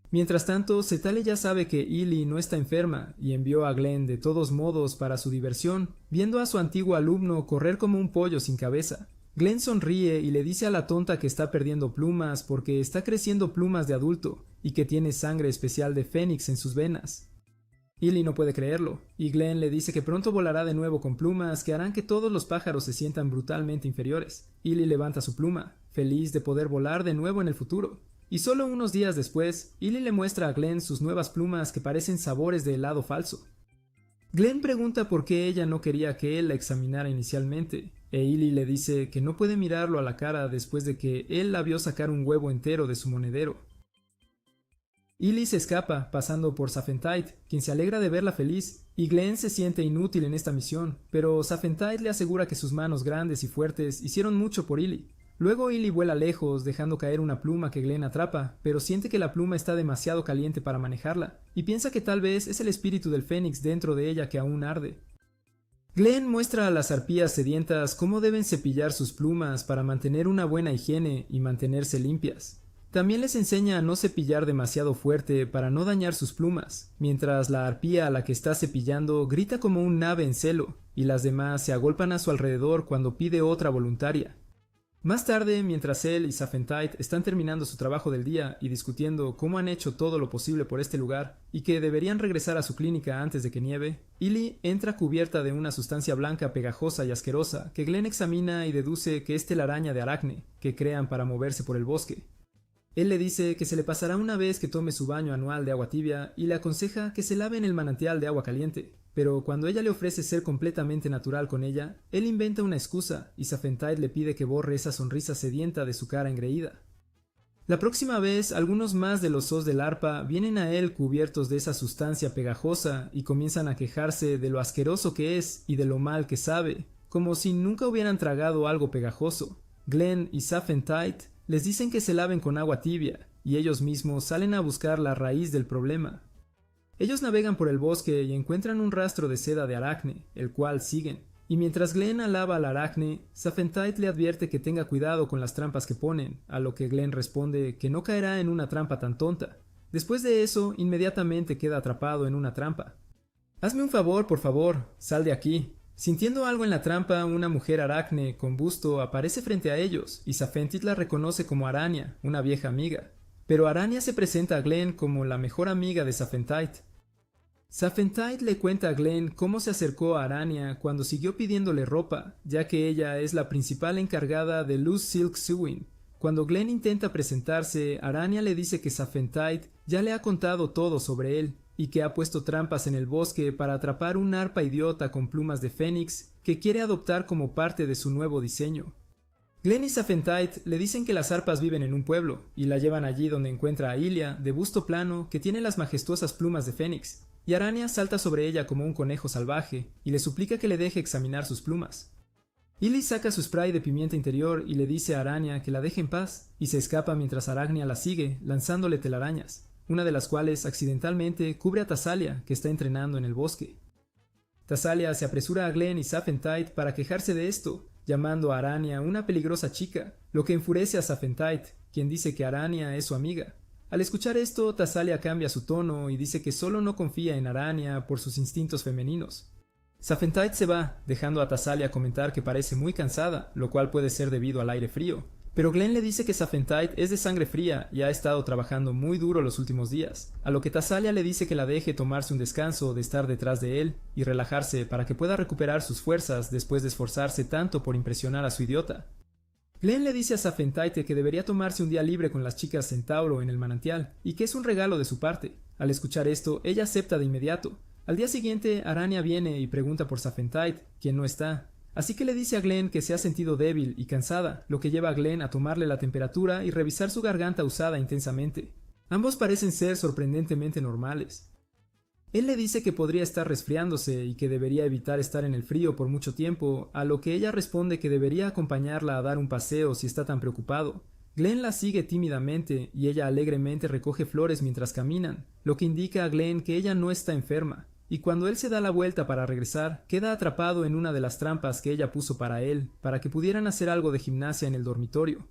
Mientras tanto, Setale ya sabe que Illy no está enferma y envió a Glenn de todos modos para su diversión, viendo a su antiguo alumno correr como un pollo sin cabeza. Glenn sonríe y le dice a la tonta que está perdiendo plumas porque está creciendo plumas de adulto y que tiene sangre especial de fénix en sus venas. Illy no puede creerlo, y Glenn le dice que pronto volará de nuevo con plumas que harán que todos los pájaros se sientan brutalmente inferiores. Illy levanta su pluma, feliz de poder volar de nuevo en el futuro. Y solo unos días después, Illy le muestra a Glenn sus nuevas plumas que parecen sabores de helado falso. Glenn pregunta por qué ella no quería que él la examinara inicialmente, e Illy le dice que no puede mirarlo a la cara después de que él la vio sacar un huevo entero de su monedero. Illy se escapa, pasando por Saphentite, quien se alegra de verla feliz, y Glenn se siente inútil en esta misión, pero Saphentite le asegura que sus manos grandes y fuertes hicieron mucho por Illy. Luego Illy vuela lejos, dejando caer una pluma que Glenn atrapa, pero siente que la pluma está demasiado caliente para manejarla, y piensa que tal vez es el espíritu del fénix dentro de ella que aún arde. Glenn muestra a las arpías sedientas cómo deben cepillar sus plumas para mantener una buena higiene y mantenerse limpias. También les enseña a no cepillar demasiado fuerte para no dañar sus plumas, mientras la arpía a la que está cepillando grita como un ave en celo. y las demás se agolpan a su alrededor cuando pide otra voluntaria. Más tarde, mientras él y Saphentite están terminando su trabajo del día y discutiendo cómo han hecho todo lo posible por este lugar y que deberían regresar a su clínica antes de que nieve, Illy entra cubierta de una sustancia blanca pegajosa y asquerosa que Glenn examina y deduce que es telaraña de Aracne que crean para moverse por el bosque. Él le dice que se le pasará una vez que tome su baño anual de agua tibia y le aconseja que se lave en el manantial de agua caliente, pero cuando ella le ofrece ser completamente natural con ella, él inventa una excusa y Saphentite le pide que borre esa sonrisa sedienta de su cara engreída. La próxima vez, algunos más de los Zos del arpa vienen a él cubiertos de esa sustancia pegajosa y comienzan a quejarse de lo asqueroso que es y de lo mal que sabe, como si nunca hubieran tragado algo pegajoso. Glenn y Saphentite les dicen que se laven con agua tibia, y ellos mismos salen a buscar la raíz del problema. Ellos navegan por el bosque y encuentran un rastro de seda de Aracne, el cual siguen, y mientras Glenn alaba al Aracne, Saphentite le advierte que tenga cuidado con las trampas que ponen, a lo que Glenn responde que no caerá en una trampa tan tonta. Después de eso, inmediatamente queda atrapado en una trampa. «Hazme un favor, por favor, sal de aquí». Sintiendo algo en la trampa, una mujer Aracne con busto aparece frente a ellos, y Saphentite la reconoce como Arania, una vieja amiga. Pero Arania se presenta a Glenn como la mejor amiga de Saphentite. Saphentite le cuenta a Glenn cómo se acercó a Arania cuando siguió pidiéndole ropa, ya que ella es la principal encargada de Loose Silk Sewing. Cuando Glenn intenta presentarse, Arania le dice que Saphentite ya le ha contado todo sobre él, y que ha puesto trampas en el bosque para atrapar un arpa idiota con plumas de fénix que quiere adoptar como parte de su nuevo diseño. Glenn y Saphentite le dicen que las arpas viven en un pueblo, y la llevan allí donde encuentra a Ilia, de busto plano, que tiene las majestuosas plumas de fénix, y Arania salta sobre ella como un conejo salvaje, y le suplica que le deje examinar sus plumas. Illy saca su spray de pimienta interior y le dice a Arania que la deje en paz, y se escapa mientras Aracnia la sigue, lanzándole telarañas, una de las cuales accidentalmente cubre a Tasalia, que está entrenando en el bosque. Tasalia se apresura a Glenn y Saphentite para quejarse de esto, llamando a Arania una peligrosa chica, lo que enfurece a Saphentite, quien dice que Arania es su amiga. Al escuchar esto, Tasalia cambia su tono y dice que solo no confía en Arania por sus instintos femeninos. Saphentite se va, dejando a Tasalia comentar que parece muy cansada, lo cual puede ser debido al aire frío. Pero Glenn le dice que Saphentite es de sangre fría y ha estado trabajando muy duro los últimos días, a lo que Tasalia le dice que la deje tomarse un descanso de estar detrás de él y relajarse para que pueda recuperar sus fuerzas después de esforzarse tanto por impresionar a su idiota. Glenn le dice a Saphentite que debería tomarse un día libre con las chicas Centauro en el manantial y que es un regalo de su parte. Al escuchar esto, ella acepta de inmediato. Al día siguiente, Arania viene y pregunta por Saphentite, quien no está. Así que le dice a Glenn que se ha sentido débil y cansada, lo que lleva a Glenn a tomarle la temperatura y revisar su garganta usada intensamente. Ambos parecen ser sorprendentemente normales. Él le dice que podría estar resfriándose y que debería evitar estar en el frío por mucho tiempo, a lo que ella responde que debería acompañarla a dar un paseo si está tan preocupado. Glenn la sigue tímidamente y ella alegremente recoge flores mientras caminan, lo que indica a Glenn que ella no está enferma. Y cuando él se da la vuelta para regresar, queda atrapado en una de las trampas que ella puso para él, para que pudieran hacer algo de gimnasia en el dormitorio.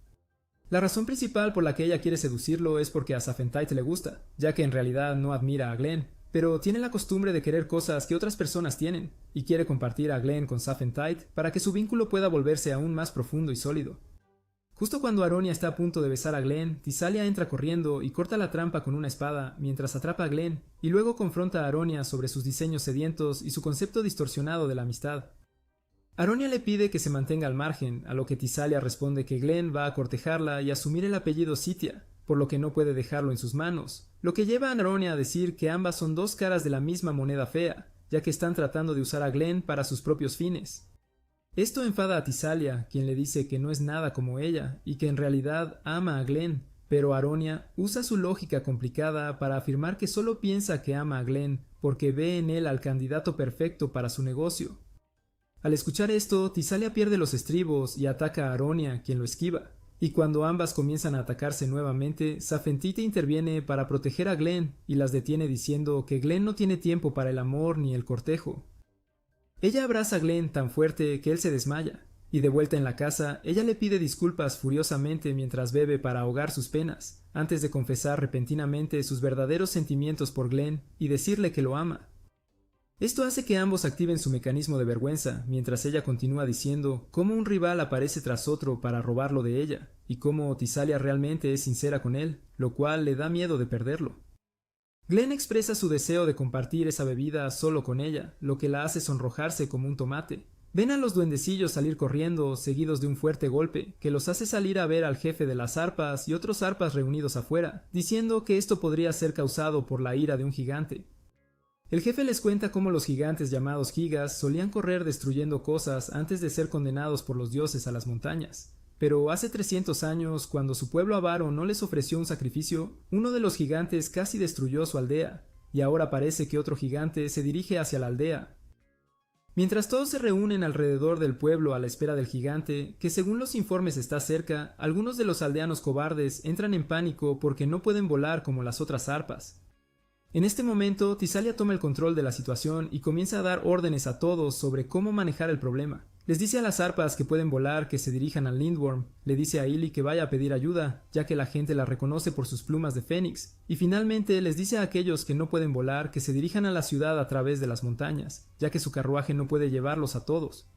La razón principal por la que ella quiere seducirlo es porque a Saphentite le gusta, ya que en realidad no admira a Glenn, pero tiene la costumbre de querer cosas que otras personas tienen, y quiere compartir a Glenn con Saphentite para que su vínculo pueda volverse aún más profundo y sólido. Justo cuando Aronia está a punto de besar a Glenn, Tisalia entra corriendo y corta la trampa con una espada mientras atrapa a Glenn, y luego confronta a Aronia sobre sus diseños sedientos y su concepto distorsionado de la amistad. Aronia le pide que se mantenga al margen, a lo que Tisalia responde que Glenn va a cortejarla y asumir el apellido Sitia, por lo que no puede dejarlo en sus manos, lo que lleva a Aronia a decir que ambas son dos caras de la misma moneda fea, ya que están tratando de usar a Glenn para sus propios fines. Esto enfada a Tisalia, quien le dice que no es nada como ella y que en realidad ama a Glenn, pero Aronia usa su lógica complicada para afirmar que solo piensa que ama a Glenn porque ve en él al candidato perfecto para su negocio. Al escuchar esto, Tisalia pierde los estribos y ataca a Aronia, quien lo esquiva, y cuando ambas comienzan a atacarse nuevamente, Saphentite interviene para proteger a Glenn y las detiene diciendo que Glenn no tiene tiempo para el amor ni el cortejo. Ella abraza a Glenn tan fuerte que él se desmaya, y de vuelta en la casa, ella le pide disculpas furiosamente mientras bebe para ahogar sus penas, antes de confesar repentinamente sus verdaderos sentimientos por Glenn y decirle que lo ama. Esto hace que ambos activen su mecanismo de vergüenza, mientras ella continúa diciendo cómo un rival aparece tras otro para robarlo de ella, y cómo Tisalia realmente es sincera con él, lo cual le da miedo de perderlo. Glenn expresa su deseo de compartir esa bebida solo con ella, lo que la hace sonrojarse como un tomate. Ven a los duendecillos salir corriendo, seguidos de un fuerte golpe, que los hace salir a ver al jefe de las arpas y otros arpas reunidos afuera, diciendo que esto podría ser causado por la ira de un gigante. El jefe les cuenta cómo los gigantes llamados gigas solían correr destruyendo cosas antes de ser condenados por los dioses a las montañas. Pero hace 300 años, cuando su pueblo avaro no les ofreció un sacrificio, uno de los gigantes casi destruyó su aldea, y ahora parece que otro gigante se dirige hacia la aldea. Mientras todos se reúnen alrededor del pueblo a la espera del gigante, que según los informes está cerca, algunos de los aldeanos cobardes entran en pánico porque no pueden volar como las otras arpas. En este momento, Tisalia toma el control de la situación y comienza a dar órdenes a todos sobre cómo manejar el problema. Les dice a las arpas que pueden volar que se dirijan al Lindworm, le dice a Illy que vaya a pedir ayuda, ya que la gente la reconoce por sus plumas de fénix, y finalmente les dice a aquellos que no pueden volar que se dirijan a la ciudad a través de las montañas, ya que su carruaje no puede llevarlos a todos.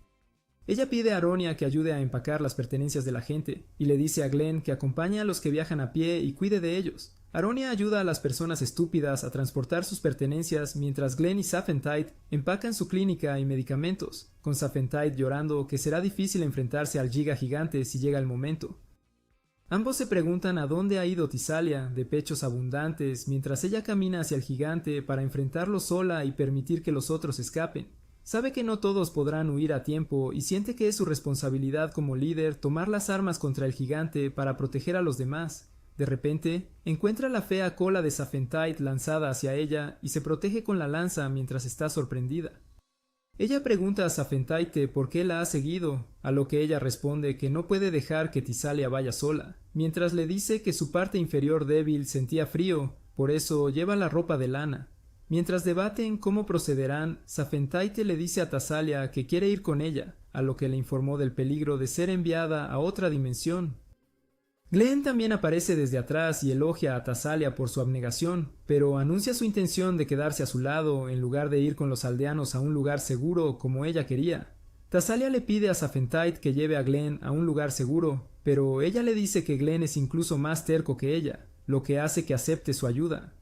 Ella pide a Aronia que ayude a empacar las pertenencias de la gente, y le dice a Glenn que acompañe a los que viajan a pie y cuide de ellos. Aronia ayuda a las personas estúpidas a transportar sus pertenencias mientras Glenn y Saphentide empacan su clínica y medicamentos, con Saphentide llorando que será difícil enfrentarse al giga gigante si llega el momento. Ambos se preguntan a dónde ha ido Tisalia, de pechos abundantes, mientras ella camina hacia el gigante para enfrentarlo sola y permitir que los otros escapen. Sabe que no todos podrán huir a tiempo y siente que es su responsabilidad como líder tomar las armas contra el gigante para proteger a los demás. De repente, encuentra la fea cola de Saphentide lanzada hacia ella y se protege con la lanza mientras está sorprendida. Ella pregunta a Saphentide por qué la ha seguido, a lo que ella responde que no puede dejar que Tisalia vaya sola, mientras le dice que su parte inferior débil sentía frío, por eso lleva la ropa de lana. Mientras debaten cómo procederán, Saphentide le dice a Tisalia que quiere ir con ella, a lo que le informó del peligro de ser enviada a otra dimensión. Glenn también aparece desde atrás y elogia a Tisalia por su abnegación, pero anuncia su intención de quedarse a su lado en lugar de ir con los aldeanos a un lugar seguro como ella quería. Tisalia le pide a Saphentide que lleve a Glenn a un lugar seguro, pero ella le dice que Glenn es incluso más terco que ella, lo que hace que acepte su ayuda.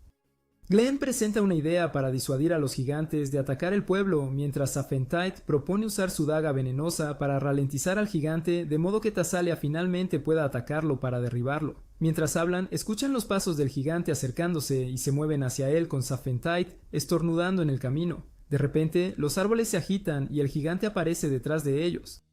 Glenn presenta una idea para disuadir a los gigantes de atacar el pueblo, mientras Saphentide propone usar su daga venenosa para ralentizar al gigante de modo que Tisalia finalmente pueda atacarlo para derribarlo. Mientras hablan, escuchan los pasos del gigante acercándose y se mueven hacia él con Saphentide estornudando en el camino. De repente, los árboles se agitan y el gigante aparece detrás de ellos.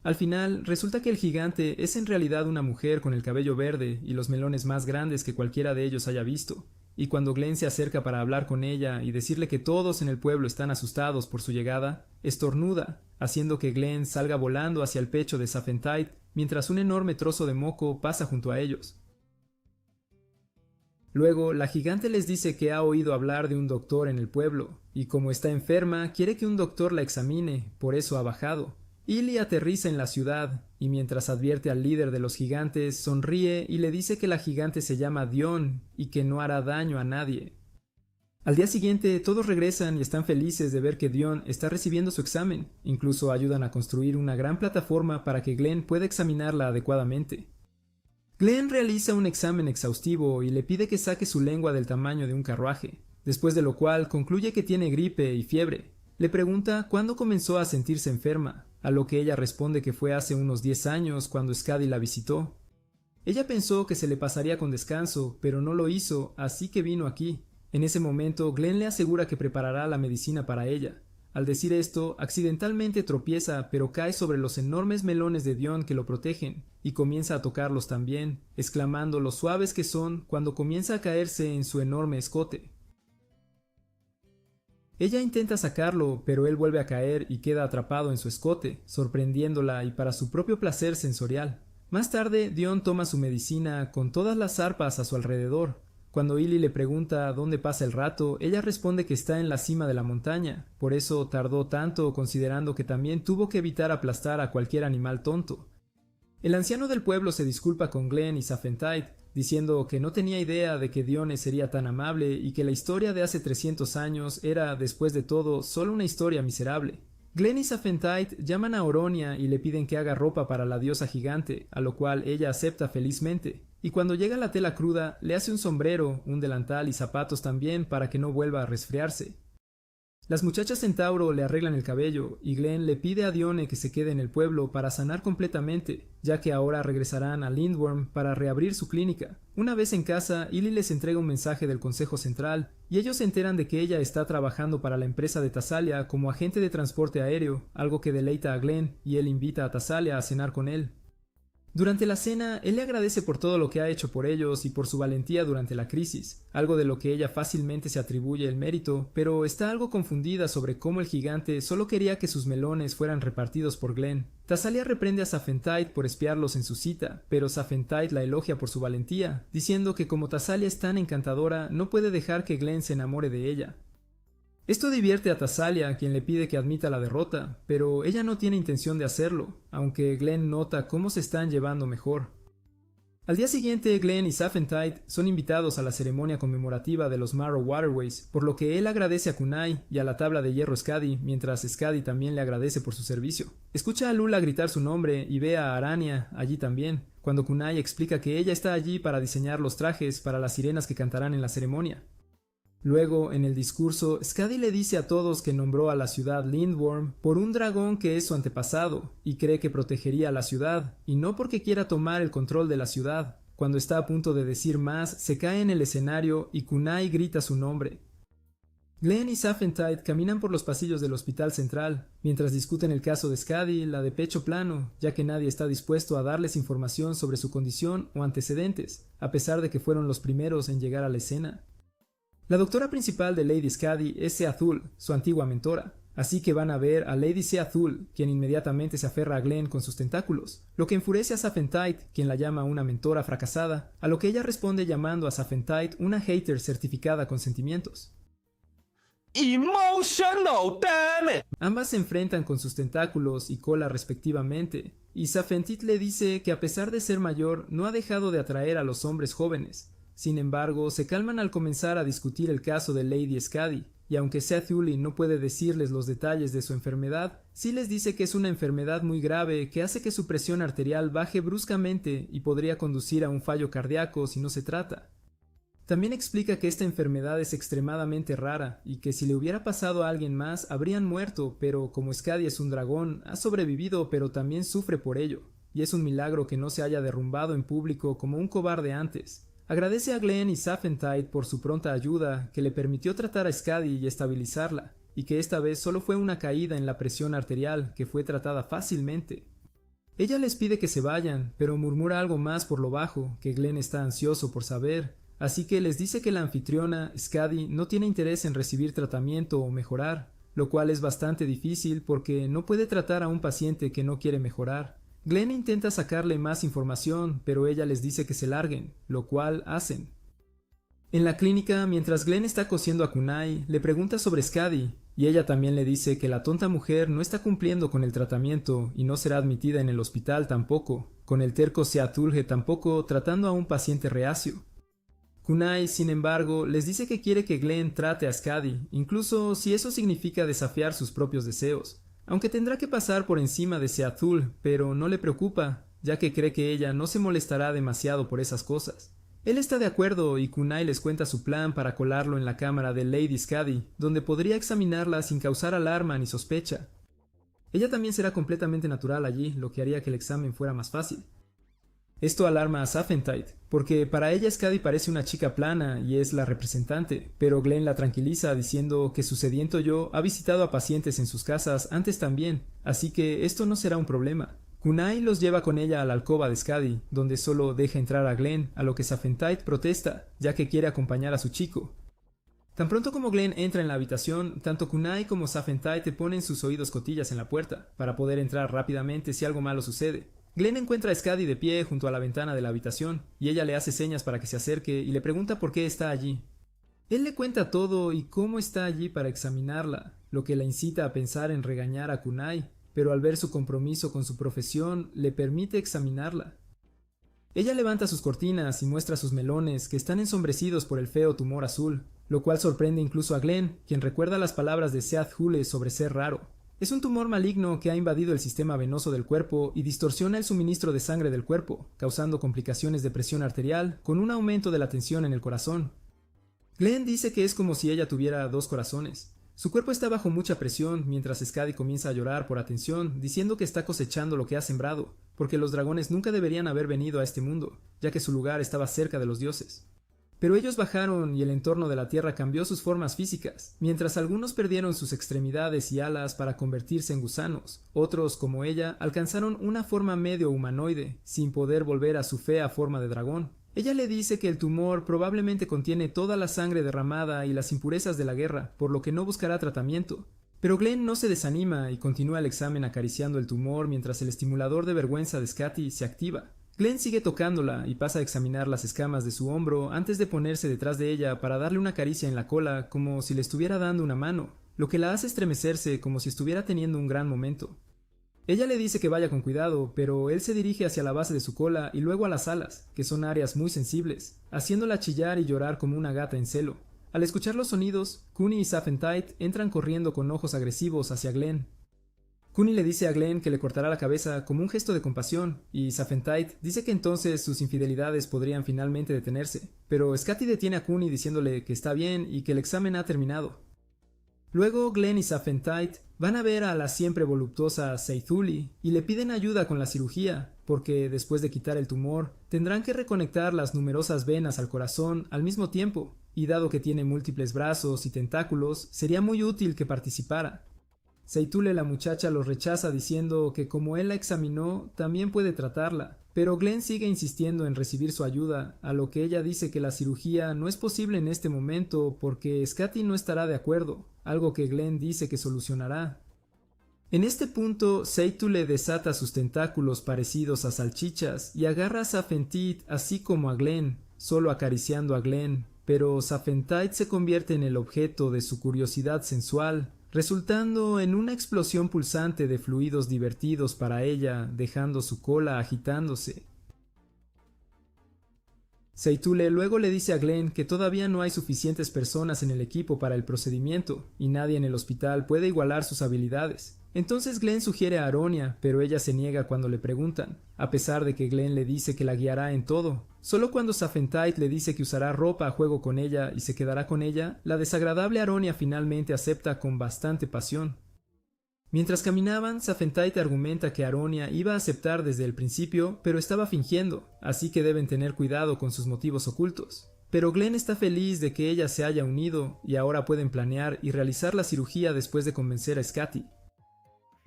Al final, resulta que el gigante es en realidad una mujer con el cabello verde y los melones más grandes que cualquiera de ellos haya visto. Y cuando Glenn se acerca para hablar con ella y decirle que todos en el pueblo están asustados por su llegada, estornuda, haciendo que Glenn salga volando hacia el pecho de Saphentide mientras un enorme trozo de moco pasa junto a ellos. Luego, la gigante les dice que ha oído hablar de un doctor en el pueblo, y como está enferma, quiere que un doctor la examine, por eso ha bajado. Illy aterriza en la ciudad, y mientras advierte al líder de los gigantes, sonríe y le dice que la gigante se llama Dion y que no hará daño a nadie. Al día siguiente, todos regresan y están felices de ver que Dion está recibiendo su examen, incluso ayudan a construir una gran plataforma para que Glenn pueda examinarla adecuadamente. Glenn realiza un examen exhaustivo y le pide que saque su lengua del tamaño de un carruaje, después de lo cual concluye que tiene gripe y fiebre. Le pregunta cuándo comenzó a sentirse enferma, a lo que ella responde que fue hace unos 10 años cuando Skadi la visitó. Ella pensó que se le pasaría con descanso, pero no lo hizo, así que vino aquí. En ese momento, Glenn le asegura que preparará la medicina para ella. Al decir esto, accidentalmente tropieza, pero cae sobre los enormes melones de Dion que lo protegen, y comienza a tocarlos también, exclamando lo suaves que son cuando comienza a caerse en su enorme escote. Ella intenta sacarlo, pero él vuelve a caer y queda atrapado en su escote, sorprendiéndola y para su propio placer sensorial. Más tarde, Dion toma su medicina con todas las arpas a su alrededor. Cuando Illy le pregunta dónde pasa el rato, ella responde que está en la cima de la montaña, por eso tardó tanto considerando que también tuvo que evitar aplastar a cualquier animal tonto. El anciano del pueblo se disculpa con Glenn y Saphentide, diciendo que no tenía idea de que Dione sería tan amable y que la historia de hace 300 años era, después de todo, solo una historia miserable. Glenn y Saphentite llaman a Oronia y le piden que haga ropa para la diosa gigante, a lo cual ella acepta felizmente, y cuando llega la tela cruda le hace un sombrero, un delantal y zapatos también para que no vuelva a resfriarse. Las muchachas Centauro le arreglan el cabello y Glenn le pide a Dione que se quede en el pueblo para sanar completamente, ya que ahora regresarán a Lindworm para reabrir su clínica. Una vez en casa, Illy les entrega un mensaje del Consejo Central y ellos se enteran de que ella está trabajando para la empresa de Thassalia como agente de transporte aéreo, algo que deleita a Glenn y él invita a Thassalia a cenar con él. Durante la cena, él le agradece por todo lo que ha hecho por ellos y por su valentía durante la crisis, algo de lo que ella fácilmente se atribuye el mérito, pero está algo confundida sobre cómo el gigante solo quería que sus melones fueran repartidos por Glenn. Thassalia reprende a Saphentite por espiarlos en su cita, pero Saphentite la elogia por su valentía, diciendo que como Thassalia es tan encantadora, no puede dejar que Glenn se enamore de ella. Esto divierte a Thassalia, quien le pide que admita la derrota, pero ella no tiene intención de hacerlo, aunque Glenn nota cómo se están llevando mejor. Al día siguiente, Glenn y Saphentite son invitados a la ceremonia conmemorativa de los Marrow Waterways, por lo que él agradece a Kunai y a la tabla de hierro Skadi, mientras Skadi también le agradece por su servicio. Escucha a Lula gritar su nombre y ve a Arania allí también, cuando Kunai explica que ella está allí para diseñar los trajes para las sirenas que cantarán en la ceremonia. Luego, en el discurso, Skadi le dice a todos que nombró a la ciudad Lindworm por un dragón que es su antepasado, y cree que protegería a la ciudad, y no porque quiera tomar el control de la ciudad. Cuando está a punto de decir más, se cae en el escenario y Kunai grita su nombre. Glenn y Saphentite caminan por los pasillos del hospital central, mientras discuten el caso de Skadi, la de pecho plano, ya que nadie está dispuesto a darles información sobre su condición o antecedentes, a pesar de que fueron los primeros en llegar a la escena. La doctora principal de Lady Skadi es Seathul, su antigua mentora, así que van a ver a Lady Seathul, quien inmediatamente se aferra a Glenn con sus tentáculos, lo que enfurece a Saphentite, quien la llama una mentora fracasada, a lo que ella responde llamando a Saphentite una hater certificada con sentimientos. Emotional, damn it. Ambas se enfrentan con sus tentáculos y cola respectivamente, y Saphentite le dice que a pesar de ser mayor, no ha dejado de atraer a los hombres jóvenes. Sin embargo, se calman al comenzar a discutir el caso de Lady Skadi, y aunque Seathul no puede decirles los detalles de su enfermedad, sí les dice que es una enfermedad muy grave que hace que su presión arterial baje bruscamente y podría conducir a un fallo cardíaco si no se trata. También explica que esta enfermedad es extremadamente rara y que si le hubiera pasado a alguien más habrían muerto, pero como Skadi es un dragón, ha sobrevivido pero también sufre por ello, y es un milagro que no se haya derrumbado en público como un cobarde antes. Agradece a Glenn y Saphentite por su pronta ayuda que le permitió tratar a Skadi y estabilizarla, y que esta vez solo fue una caída en la presión arterial que fue tratada fácilmente. Ella les pide que se vayan, pero murmura algo más por lo bajo, que Glenn está ansioso por saber, así que les dice que la anfitriona, Skadi, no tiene interés en recibir tratamiento o mejorar, lo cual es bastante difícil porque no puede tratar a un paciente que no quiere mejorar. Glenn intenta sacarle más información, pero ella les dice que se larguen, lo cual hacen. En la clínica, mientras Glenn está cosiendo a Kunai, le pregunta sobre Skadi, y ella también le dice que la tonta mujer no está cumpliendo con el tratamiento y no será admitida en el hospital tampoco, con el terco Seathul tampoco tratando a un paciente reacio. Kunai, sin embargo, les dice que quiere que Glenn trate a Skadi, incluso si eso significa desafiar sus propios deseos. Aunque tendrá que pasar por encima de Seathul, pero no le preocupa, ya que cree que ella no se molestará demasiado por esas cosas. Él está de acuerdo y Kunai les cuenta su plan para colarlo en la cámara de Lady Skadi, donde podría examinarla sin causar alarma ni sospecha. Ella también será completamente natural allí, lo que haría que el examen fuera más fácil. Esto alarma a Saphentite, porque para ella Skadi parece una chica plana y es la representante, pero Glenn la tranquiliza diciendo que su sediento yo ha visitado a pacientes en sus casas antes también, así que esto no será un problema. Kunai los lleva con ella a la alcoba de Skadi, donde solo deja entrar a Glenn, a lo que Saphentite protesta, ya que quiere acompañar a su chico. Tan pronto como Glenn entra en la habitación, tanto Kunai como Saphentite ponen sus oídos cotillas en la puerta, para poder entrar rápidamente si algo malo sucede. Glenn encuentra a Skadi de pie junto a la ventana de la habitación, y ella le hace señas para que se acerque y le pregunta por qué está allí. Él le cuenta todo y cómo está allí para examinarla, lo que la incita a pensar en regañar a Kunai, pero al ver su compromiso con su profesión, le permite examinarla. Ella levanta sus cortinas y muestra sus melones que están ensombrecidos por el feo tumor azul, lo cual sorprende incluso a Glenn, quien recuerda las palabras de Seath Hule sobre ser raro. Es un tumor maligno que ha invadido el sistema venoso del cuerpo y distorsiona el suministro de sangre del cuerpo, causando complicaciones de presión arterial con un aumento de la tensión en el corazón. Glenn dice que es como si ella tuviera dos corazones. Su cuerpo está bajo mucha presión mientras Skadi comienza a llorar por atención, diciendo que está cosechando lo que ha sembrado, porque los dragones nunca deberían haber venido a este mundo, ya que su lugar estaba cerca de los dioses. Pero ellos bajaron y el entorno de la Tierra cambió sus formas físicas, mientras algunos perdieron sus extremidades y alas para convertirse en gusanos, otros, como ella, alcanzaron una forma medio humanoide, sin poder volver a su fea forma de dragón. Ella le dice que el tumor probablemente contiene toda la sangre derramada y las impurezas de la guerra, por lo que no buscará tratamiento. Pero Glenn no se desanima y continúa el examen acariciando el tumor mientras el estimulador de vergüenza de Skadi se activa. Glenn sigue tocándola y pasa a examinar las escamas de su hombro antes de ponerse detrás de ella para darle una caricia en la cola como si le estuviera dando una mano, lo que la hace estremecerse como si estuviera teniendo un gran momento. Ella le dice que vaya con cuidado, pero él se dirige hacia la base de su cola y luego a las alas, que son áreas muy sensibles, haciéndola chillar y llorar como una gata en celo. Al escuchar los sonidos, Kuni y Saphentite entran corriendo con ojos agresivos hacia Glenn. Kuni le dice a Glenn que le cortará la cabeza como un gesto de compasión, y Saphentite dice que entonces sus infidelidades podrían finalmente detenerse, pero Skadi detiene a Kuni diciéndole que está bien y que el examen ha terminado. Luego Glenn y Saphentite van a ver a la siempre voluptuosa Seithuli y le piden ayuda con la cirugía, porque después de quitar el tumor, tendrán que reconectar las numerosas venas al corazón al mismo tiempo, y dado que tiene múltiples brazos y tentáculos, sería muy útil que participara. Seithule, la muchacha, los rechaza diciendo que como él la examinó, también puede tratarla, pero Glenn sigue insistiendo en recibir su ayuda, a lo que ella dice que la cirugía no es posible en este momento porque Skadi no estará de acuerdo, algo que Glenn dice que solucionará. En este punto, Seithule desata sus tentáculos parecidos a salchichas y agarra a Saphentite así como a Glenn, solo acariciando a Glenn, pero Saphentite se convierte en el objeto de su curiosidad sensual, resultando en una explosión pulsante de fluidos divertidos para ella, dejando su cola agitándose. Seithule luego le dice a Glenn que todavía no hay suficientes personas en el equipo para el procedimiento, y nadie en el hospital puede igualar sus habilidades. Entonces Glenn sugiere a Aronia, pero ella se niega cuando le preguntan, a pesar de que Glenn le dice que la guiará en todo. Solo cuando Saphentite le dice que usará ropa a juego con ella y se quedará con ella, la desagradable Aronia finalmente acepta con bastante pasión. Mientras caminaban, Saphentite argumenta que Aronia iba a aceptar desde el principio, pero estaba fingiendo, así que deben tener cuidado con sus motivos ocultos. Pero Glenn está feliz de que ella se haya unido y ahora pueden planear y realizar la cirugía después de convencer a Skadi.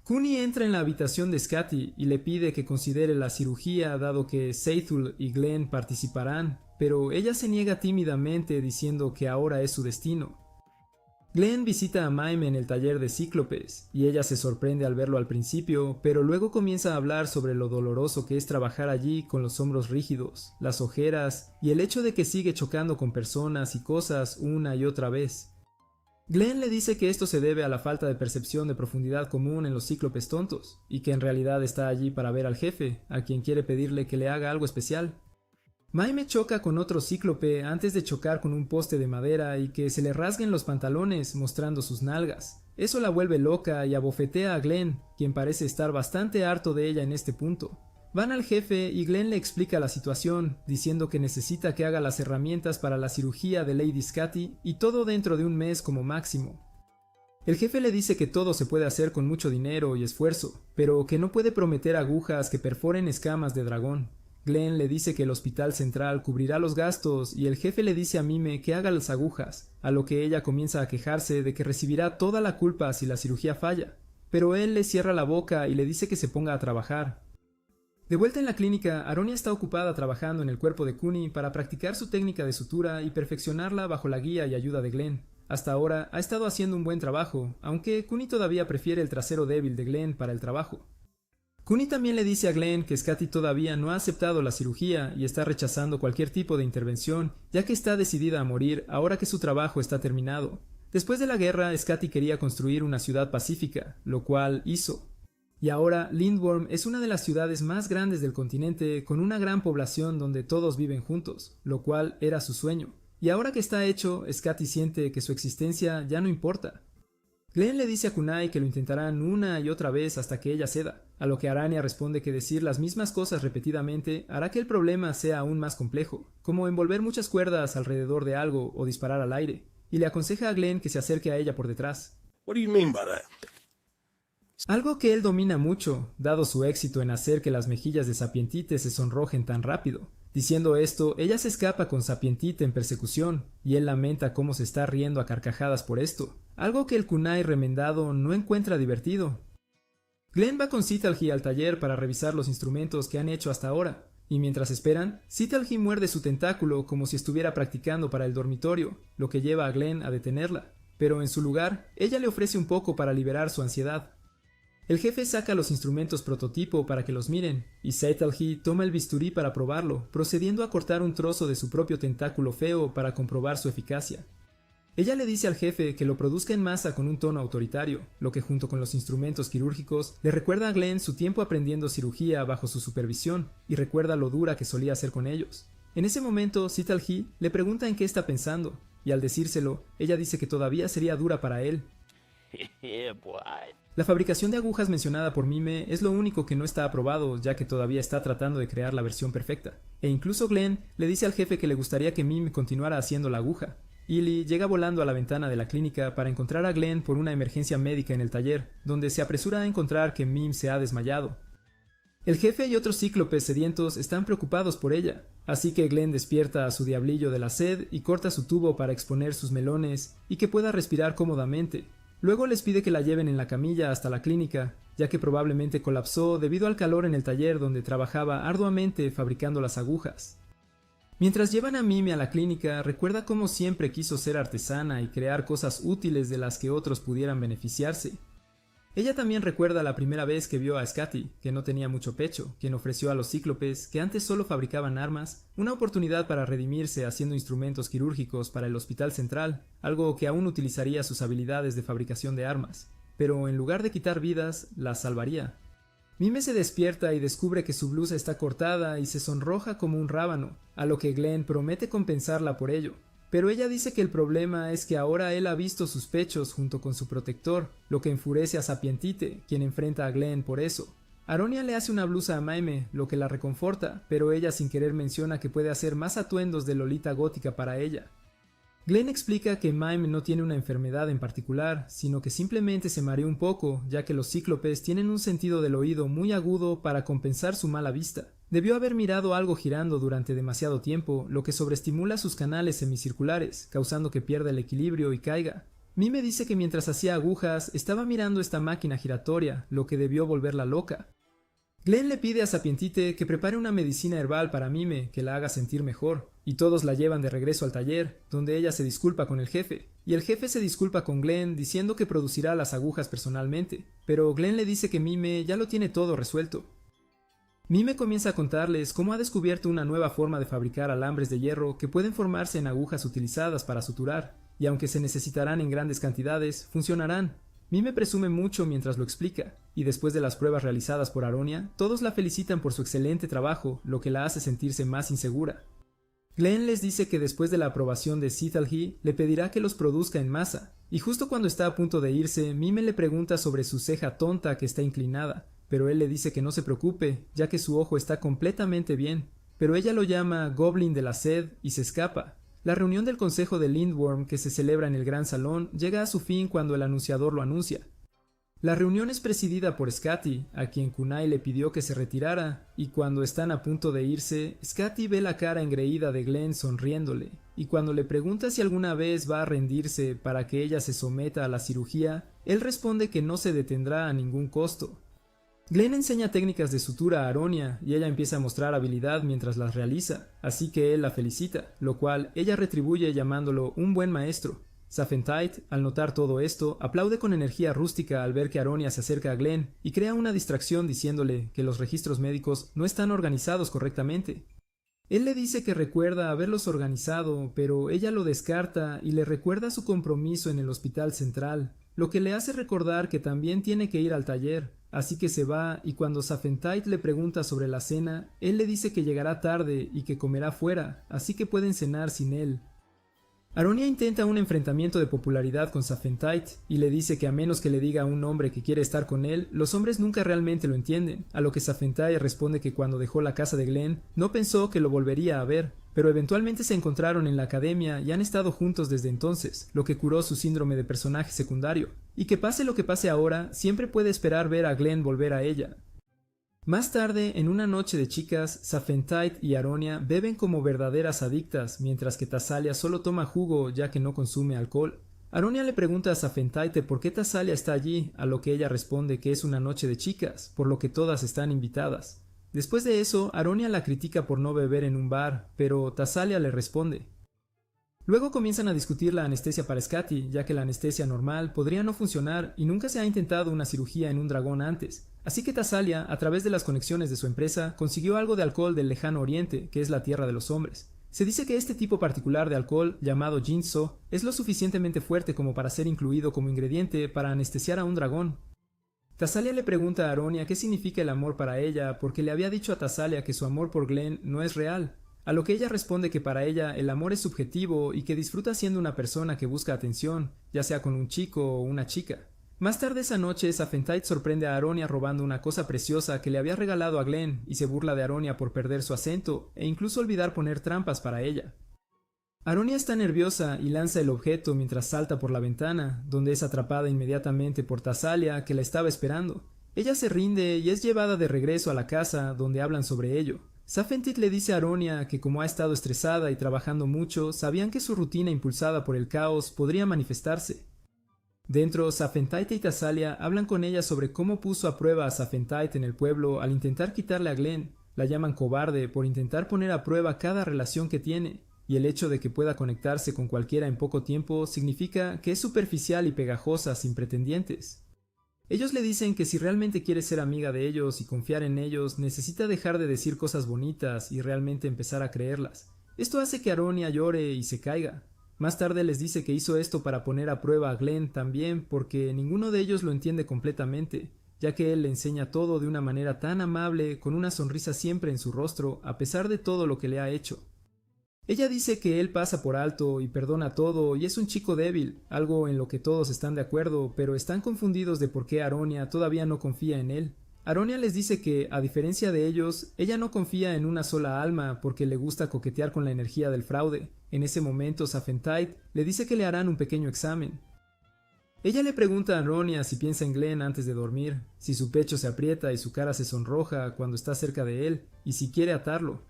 Kuni entra en la habitación de Skadi y le pide que considere la cirugía dado que Seithule y Glenn participarán, pero ella se niega tímidamente diciendo que ahora es su destino. Glenn visita a Maime en el taller de cíclopes, y ella se sorprende al verlo al principio, pero luego comienza a hablar sobre lo doloroso que es trabajar allí con los hombros rígidos, las ojeras y el hecho de que sigue chocando con personas y cosas una y otra vez. Glenn le dice que esto se debe a la falta de percepción de profundidad común en los cíclopes tontos, y que en realidad está allí para ver al jefe, a quien quiere pedirle que le haga algo especial. Maime choca con otro cíclope antes de chocar con un poste de madera y que se le rasguen los pantalones mostrando sus nalgas. Eso la vuelve loca y abofetea a Glenn, quien parece estar bastante harto de ella en este punto. Van al jefe y Glenn le explica la situación, diciendo que necesita que haga las herramientas para la cirugía de Lady Skadi y todo dentro de un mes como máximo. El jefe le dice que todo se puede hacer con mucho dinero y esfuerzo, pero que no puede prometer agujas que perforen escamas de dragón. Glenn le dice que el hospital central cubrirá los gastos y el jefe le dice a Mime que haga las agujas, a lo que ella comienza a quejarse de que recibirá toda la culpa si la cirugía falla, pero él le cierra la boca y le dice que se ponga a trabajar. De vuelta en la clínica, Aronia está ocupada trabajando en el cuerpo de Kuni para practicar su técnica de sutura y perfeccionarla bajo la guía y ayuda de Glenn. Hasta ahora ha estado haciendo un buen trabajo, aunque Kuni todavía prefiere el trasero débil de Glenn para el trabajo. Kuni también le dice a Glenn que Skadi todavía no ha aceptado la cirugía y está rechazando cualquier tipo de intervención, ya que está decidida a morir ahora que su trabajo está terminado. Después de la guerra, Skadi quería construir una ciudad pacífica, lo cual hizo. Y ahora Lindworm es una de las ciudades más grandes del continente con una gran población donde todos viven juntos, lo cual era su sueño. Y ahora que está hecho, Scotty siente que su existencia ya no importa. Glenn le dice a Kunai que lo intentarán una y otra vez hasta que ella ceda, a lo que Arania responde que decir las mismas cosas repetidamente hará que el problema sea aún más complejo, como envolver muchas cuerdas alrededor de algo o disparar al aire, y le aconseja a Glenn que se acerque a ella por detrás. What do you mean by that? Algo que él domina mucho, dado su éxito en hacer que las mejillas de Sapientite se sonrojen tan rápido. Diciendo esto, ella se escapa con Sapientite en persecución, y él lamenta cómo se está riendo a carcajadas por esto, algo que el kunai remendado no encuentra divertido. Glenn va con Citalji al taller para revisar los instrumentos que han hecho hasta ahora, y mientras esperan, Citalji muerde su tentáculo como si estuviera practicando para el dormitorio, lo que lleva a Glenn a detenerla, pero en su lugar, ella le ofrece un poco para liberar su ansiedad. El jefe saca los instrumentos prototipo para que los miren, y Citalji toma el bisturí para probarlo, procediendo a cortar un trozo de su propio tentáculo feo para comprobar su eficacia. Ella le dice al jefe que lo produzca en masa con un tono autoritario, lo que junto con los instrumentos quirúrgicos le recuerda a Glenn su tiempo aprendiendo cirugía bajo su supervisión, y recuerda lo dura que solía ser con ellos. En ese momento, Citalji le pregunta en qué está pensando, y al decírselo, ella dice que todavía sería dura para él. Yeah, boy. La fabricación de agujas mencionada por Mime es lo único que no está aprobado, ya que todavía está tratando de crear la versión perfecta. E incluso Glenn le dice al jefe que le gustaría que Mime continuara haciendo la aguja. Illy llega volando a la ventana de la clínica para encontrar a Glenn por una emergencia médica en el taller, donde se apresura a encontrar que Mime se ha desmayado. El jefe y otros cíclopes sedientos están preocupados por ella, así que Glenn despierta a su diablillo de la sed y corta su tubo para exponer sus melones y que pueda respirar cómodamente. Luego les pide que la lleven en la camilla hasta la clínica, ya que probablemente colapsó debido al calor en el taller donde trabajaba arduamente fabricando las agujas. Mientras llevan a Mime a la clínica, recuerda cómo siempre quiso ser artesana y crear cosas útiles de las que otros pudieran beneficiarse. Ella también recuerda la primera vez que vio a Scotty, que no tenía mucho pecho, quien ofreció a los cíclopes, que antes solo fabricaban armas, una oportunidad para redimirse haciendo instrumentos quirúrgicos para el Hospital Central, algo que aún utilizaría sus habilidades de fabricación de armas, pero en lugar de quitar vidas, las salvaría. Mime se despierta y descubre que su blusa está cortada y se sonroja como un rábano, a lo que Glenn promete compensarla por ello. Pero ella dice que el problema es que ahora él ha visto sus pechos junto con su protector, lo que enfurece a Sapientite, quien enfrenta a Glenn por eso. Aronia le hace una blusa a Maime, lo que la reconforta, pero ella sin querer menciona que puede hacer más atuendos de Lolita gótica para ella. Glenn explica que Maime no tiene una enfermedad en particular, sino que simplemente se mareó un poco, ya que los cíclopes tienen un sentido del oído muy agudo para compensar su mala vista. Debió haber mirado algo girando durante demasiado tiempo, lo que sobreestimula sus canales semicirculares, causando que pierda el equilibrio y caiga. Mime dice que mientras hacía agujas, estaba mirando esta máquina giratoria, lo que debió volverla loca. Glenn le pide a Sapientite que prepare una medicina herbal para Mime que la haga sentir mejor, y todos la llevan de regreso al taller, donde ella se disculpa con el jefe, y el jefe se disculpa con Glenn diciendo que producirá las agujas personalmente, pero Glenn le dice que Mime ya lo tiene todo resuelto. Mime comienza a contarles cómo ha descubierto una nueva forma de fabricar alambres de hierro que pueden formarse en agujas utilizadas para suturar, y aunque se necesitarán en grandes cantidades, funcionarán. Mime presume mucho mientras lo explica, y después de las pruebas realizadas por Aronia, todos la felicitan por su excelente trabajo, lo que la hace sentirse más insegura. Glenn les dice que después de la aprobación de Citalji, le pedirá que los produzca en masa, y justo cuando está a punto de irse, Mime le pregunta sobre su ceja tonta que está inclinada, pero él le dice que no se preocupe, ya que su ojo está completamente bien, pero ella lo llama Goblin de la Sed y se escapa. La reunión del consejo de Lindworm que se celebra en el gran salón llega a su fin cuando el anunciador lo anuncia. La reunión es presidida por Scotty, a quien Kunai le pidió que se retirara, y cuando están a punto de irse, Scotty ve la cara engreída de Glenn sonriéndole, y cuando le pregunta si alguna vez va a rendirse para que ella se someta a la cirugía, él responde que no se detendrá a ningún costo. Glenn enseña técnicas de sutura a Aronia y ella empieza a mostrar habilidad mientras las realiza, así que él la felicita, lo cual ella retribuye llamándolo un buen maestro. Saphentite, al notar todo esto, aplaude con energía rústica al ver que Aronia se acerca a Glenn y crea una distracción diciéndole que los registros médicos no están organizados correctamente. Él le dice que recuerda haberlos organizado, pero ella lo descarta y le recuerda su compromiso en el Hospital Central, lo que le hace recordar que también tiene que ir al taller, así que se va y cuando Saphentite le pregunta sobre la cena, él le dice que llegará tarde y que comerá fuera, así que pueden cenar sin él. Aronia intenta un enfrentamiento de popularidad con Saphentite y le dice que a menos que le diga a un hombre que quiere estar con él, los hombres nunca realmente lo entienden, a lo que Saphentite responde que cuando dejó la casa de Glenn no pensó que lo volvería a ver, pero eventualmente se encontraron en la academia y han estado juntos desde entonces, lo que curó su síndrome de personaje secundario, y que pase lo que pase ahora, siempre puede esperar ver a Glenn volver a ella. Más tarde, en una noche de chicas, Saphentite y Aronia beben como verdaderas adictas, mientras que Thassalia solo toma jugo ya que no consume alcohol. Aronia le pregunta a Saphentite por qué Thassalia está allí, a lo que ella responde que es una noche de chicas, por lo que todas están invitadas. Después de eso, Aronia la critica por no beber en un bar, pero Thassalia le responde. Luego comienzan a discutir la anestesia para Skadi, ya que la anestesia normal podría no funcionar y nunca se ha intentado una cirugía en un dragón antes. Así que Thassalia, a través de las conexiones de su empresa, consiguió algo de alcohol del lejano oriente, que es la tierra de los hombres. Se dice que este tipo particular de alcohol, llamado Jinso, es lo suficientemente fuerte como para ser incluido como ingrediente para anestesiar a un dragón. Thassalia le pregunta a Aronia qué significa el amor para ella, porque le había dicho a Thassalia que su amor por Glenn no es real, a lo que ella responde que para ella el amor es subjetivo y que disfruta siendo una persona que busca atención, ya sea con un chico o una chica. Más tarde esa noche, Saphentite sorprende a Aronia robando una cosa preciosa que le había regalado a Glenn y se burla de Aronia por perder su acento e incluso olvidar poner trampas para ella. Aronia está nerviosa y lanza el objeto mientras salta por la ventana, donde es atrapada inmediatamente por Thassalia, que la estaba esperando. Ella se rinde y es llevada de regreso a la casa, donde hablan sobre ello. Saphentite le dice a Aronia que como ha estado estresada y trabajando mucho, sabían que su rutina impulsada por el caos podría manifestarse. Dentro, Saphentite y Thassalia hablan con ella sobre cómo puso a prueba a Saphentite en el pueblo al intentar quitarle a Glenn. La llaman cobarde por intentar poner a prueba cada relación que tiene, y el hecho de que pueda conectarse con cualquiera en poco tiempo significa que es superficial y pegajosa sin pretendientes. Ellos le dicen que si realmente quiere ser amiga de ellos y confiar en ellos, necesita dejar de decir cosas bonitas y realmente empezar a creerlas. Esto hace que Aronia llore y se caiga. Más tarde les dice que hizo esto para poner a prueba a Glenn también porque ninguno de ellos lo entiende completamente, ya que él le enseña todo de una manera tan amable, con una sonrisa siempre en su rostro, a pesar de todo lo que le ha hecho. Ella dice que él pasa por alto y perdona todo y es un chico débil, algo en lo que todos están de acuerdo, pero están confundidos de por qué Aronia todavía no confía en él. Aronia les dice que, a diferencia de ellos, ella no confía en una sola alma porque le gusta coquetear con la energía del fraude. En ese momento, Saphentite le dice que le harán un pequeño examen. Ella le pregunta a Aronia si piensa en Glenn antes de dormir, si su pecho se aprieta y su cara se sonroja cuando está cerca de él, y si quiere atarlo.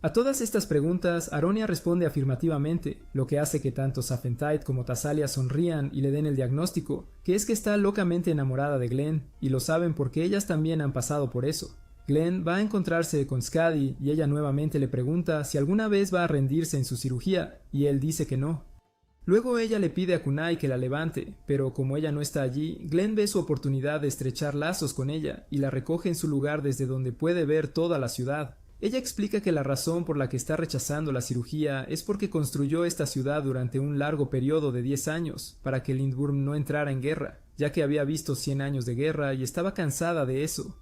A todas estas preguntas, Aronia responde afirmativamente, lo que hace que tanto Saphentite como Thassalia sonrían y le den el diagnóstico, que es que está locamente enamorada de Glenn, y lo saben porque ellas también han pasado por eso. Glenn va a encontrarse con Skadi y ella nuevamente le pregunta si alguna vez va a rendirse en su cirugía, y él dice que no. Luego ella le pide a Kunai que la levante, pero como ella no está allí, Glenn ve su oportunidad de estrechar lazos con ella y la recoge en su lugar desde donde puede ver toda la ciudad. Ella explica que la razón por la que está rechazando la cirugía es porque construyó esta ciudad durante un largo periodo de 10 años, para que Lindworm no entrara en guerra, ya que había visto 100 años de guerra y estaba cansada de eso.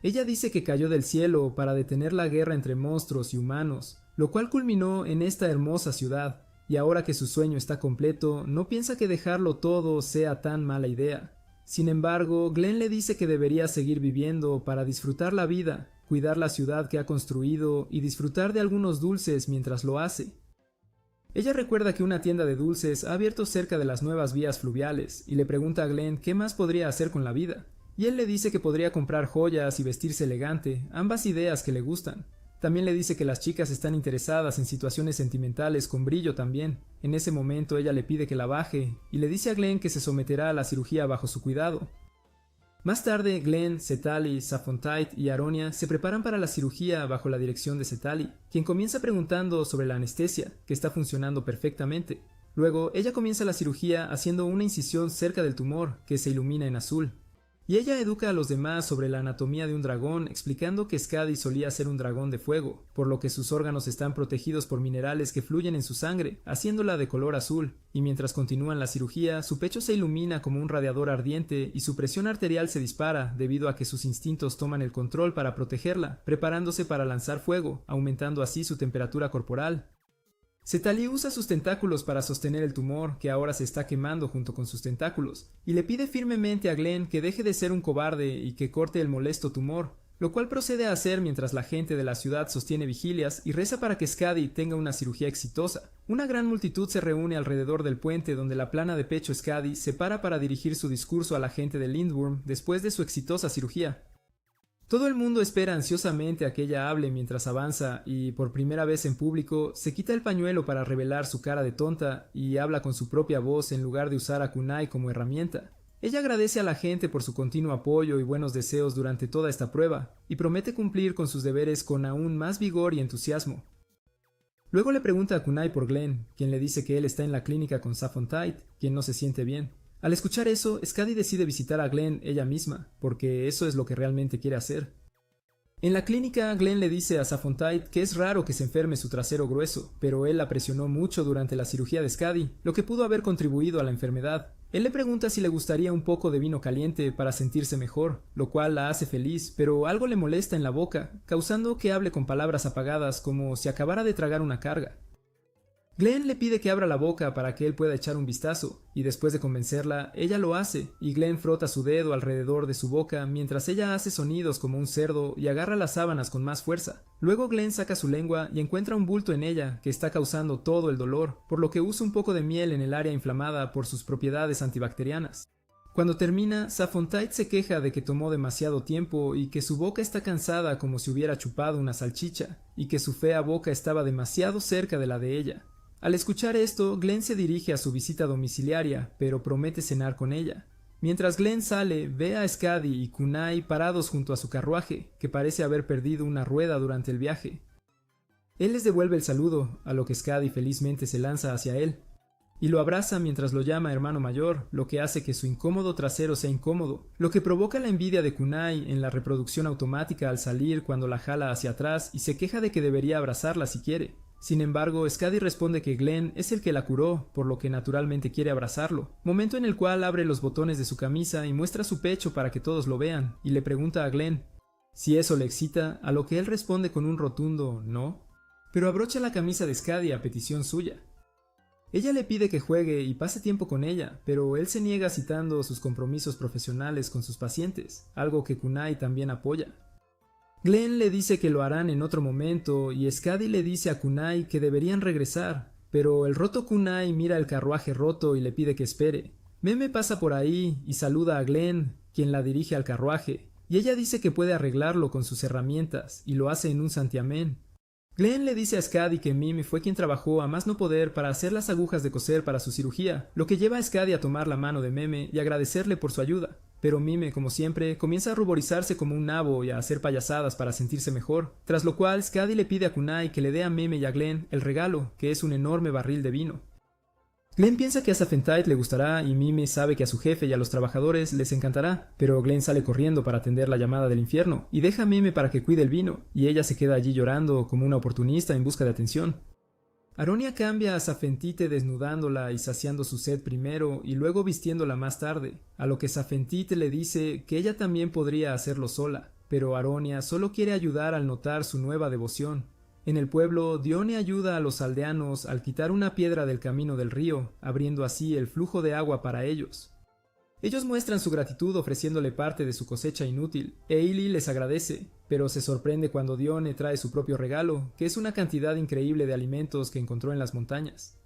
Ella dice que cayó del cielo para detener la guerra entre monstruos y humanos, lo cual culminó en esta hermosa ciudad, y ahora que su sueño está completo, no piensa que dejarlo todo sea tan mala idea. Sin embargo, Glenn le dice que debería seguir viviendo para disfrutar la vida, cuidar la ciudad que ha construido y disfrutar de algunos dulces mientras lo hace. Ella recuerda que una tienda de dulces ha abierto cerca de las nuevas vías fluviales y le pregunta a Glenn qué más podría hacer con la vida, y él le dice que podría comprar joyas y vestirse elegante, ambas ideas que le gustan. También le dice que las chicas están interesadas en situaciones sentimentales con brillo también. En ese momento ella le pide que la baje y le dice a Glenn que se someterá a la cirugía bajo su cuidado. Más tarde, Glenn, Setali, Saphentite y Aronia se preparan para la cirugía bajo la dirección de Setali, quien comienza preguntando sobre la anestesia, que está funcionando perfectamente. Luego, ella comienza la cirugía haciendo una incisión cerca del tumor, que se ilumina en azul. y ella educa a los demás sobre la anatomía de un dragón, explicando que Skadi solía ser un dragón de fuego, por lo que sus órganos están protegidos por minerales que fluyen en su sangre, haciéndola de color azul, y mientras continúan la cirugía, su pecho se ilumina como un radiador ardiente y su presión arterial se dispara debido a que sus instintos toman el control para protegerla, preparándose para lanzar fuego, aumentando así su temperatura corporal. Setali usa sus tentáculos para sostener el tumor, que ahora se está quemando junto con sus tentáculos, y le pide firmemente a Glenn que deje de ser un cobarde y que corte el molesto tumor, lo cual procede a hacer mientras la gente de la ciudad sostiene vigilias y reza para que Skadi tenga una cirugía exitosa. Una gran multitud se reúne alrededor del puente donde la plana de pecho Skadi se para para dirigir su discurso a la gente de Lindworm después de su exitosa cirugía. Todo el mundo espera ansiosamente a que ella hable mientras avanza y, por primera vez en público, se quita el pañuelo para revelar su cara de tonta y habla con su propia voz en lugar de usar a kunai como herramienta. Ella agradece a la gente por su continuo apoyo y buenos deseos durante toda esta prueba, y promete cumplir con sus deberes con aún más vigor y entusiasmo. Luego le pregunta a Kunai por Glenn, quien le dice que él está en la clínica con Safontite, quien no se siente bien. Al escuchar eso, Skadi decide visitar a Glenn ella misma, porque eso es lo que realmente quiere hacer. En la clínica, Glenn le dice a Safontite que es raro que se enferme su trasero grueso, pero él la presionó mucho durante la cirugía de Skadi, lo que pudo haber contribuido a la enfermedad. Él le pregunta si le gustaría un poco de vino caliente para sentirse mejor, lo cual la hace feliz, pero algo le molesta en la boca, causando que hable con palabras apagadas como si acabara de tragar una carga. Glenn le pide que abra la boca para que él pueda echar un vistazo, y después de convencerla, ella lo hace, y Glenn frota su dedo alrededor de su boca mientras ella hace sonidos como un cerdo y agarra las sábanas con más fuerza. Luego Glenn saca su lengua y encuentra un bulto en ella que está causando todo el dolor, por lo que usa un poco de miel en el área inflamada por sus propiedades antibacterianas. Cuando termina, Safontite se queja de que tomó demasiado tiempo y que su boca está cansada como si hubiera chupado una salchicha, y que su fea boca estaba demasiado cerca de la de ella. Al escuchar esto, Glenn se dirige a su visita domiciliaria, pero promete cenar con ella. Mientras Glenn sale, ve a Skadi y Kunai parados junto a su carruaje, que parece haber perdido una rueda durante el viaje. Él les devuelve el saludo, a lo que Skadi felizmente se lanza hacia él, y lo abraza mientras lo llama hermano mayor, lo que hace que su incómodo trasero sea incómodo, lo que provoca la envidia de Kunai en la reproducción automática al salir cuando la jala hacia atrás y se queja de que debería abrazarla si quiere. Sin embargo, Skadi responde que Glenn es el que la curó, por lo que naturalmente quiere abrazarlo, momento en el cual abre los botones de su camisa y muestra su pecho para que todos lo vean, y le pregunta a Glenn si eso le excita, a lo que él responde con un rotundo no, pero abrocha la camisa de Skadi a petición suya. Ella le pide que juegue y pase tiempo con ella, pero él se niega citando sus compromisos profesionales con sus pacientes, algo que Kunai también apoya. Glenn le dice que lo harán en otro momento y Skadi le dice a Kunai que deberían regresar, pero el roto Kunai mira el carruaje roto y le pide que espere. Meme pasa por ahí y saluda a Glenn, quien la dirige al carruaje, y ella dice que puede arreglarlo con sus herramientas y lo hace en un santiamén. Glenn le dice a Skadi que Mime fue quien trabajó a más no poder para hacer las agujas de coser para su cirugía, lo que lleva a Skadi a tomar la mano de Meme y agradecerle por su ayuda. Pero Mime, como siempre, comienza a ruborizarse como un nabo y a hacer payasadas para sentirse mejor, tras lo cual Skadi le pide a Kunai que le dé a Meme y a Glenn el regalo, que es un enorme barril de vino. Glenn piensa que a Safontite le gustará y Mime sabe que a su jefe y a los trabajadores les encantará, pero Glenn sale corriendo para atender la llamada del infierno y deja a Mime para que cuide el vino, y ella se queda allí llorando como una oportunista en busca de atención. Aronia cambia a Safontite desnudándola y saciando su sed primero y luego vistiéndola más tarde, a lo que Safontite le dice que ella también podría hacerlo sola, pero Aronia solo quiere ayudar al notar su nueva devoción. En el pueblo, Dione ayuda a los aldeanos al quitar una piedra del camino del río, abriendo así el flujo de agua para ellos. Ellos muestran su gratitud ofreciéndole parte de su cosecha inútil, e Ili les agradece, pero se sorprende cuando Dione trae su propio regalo, que es una cantidad increíble de alimentos que encontró en las montañas.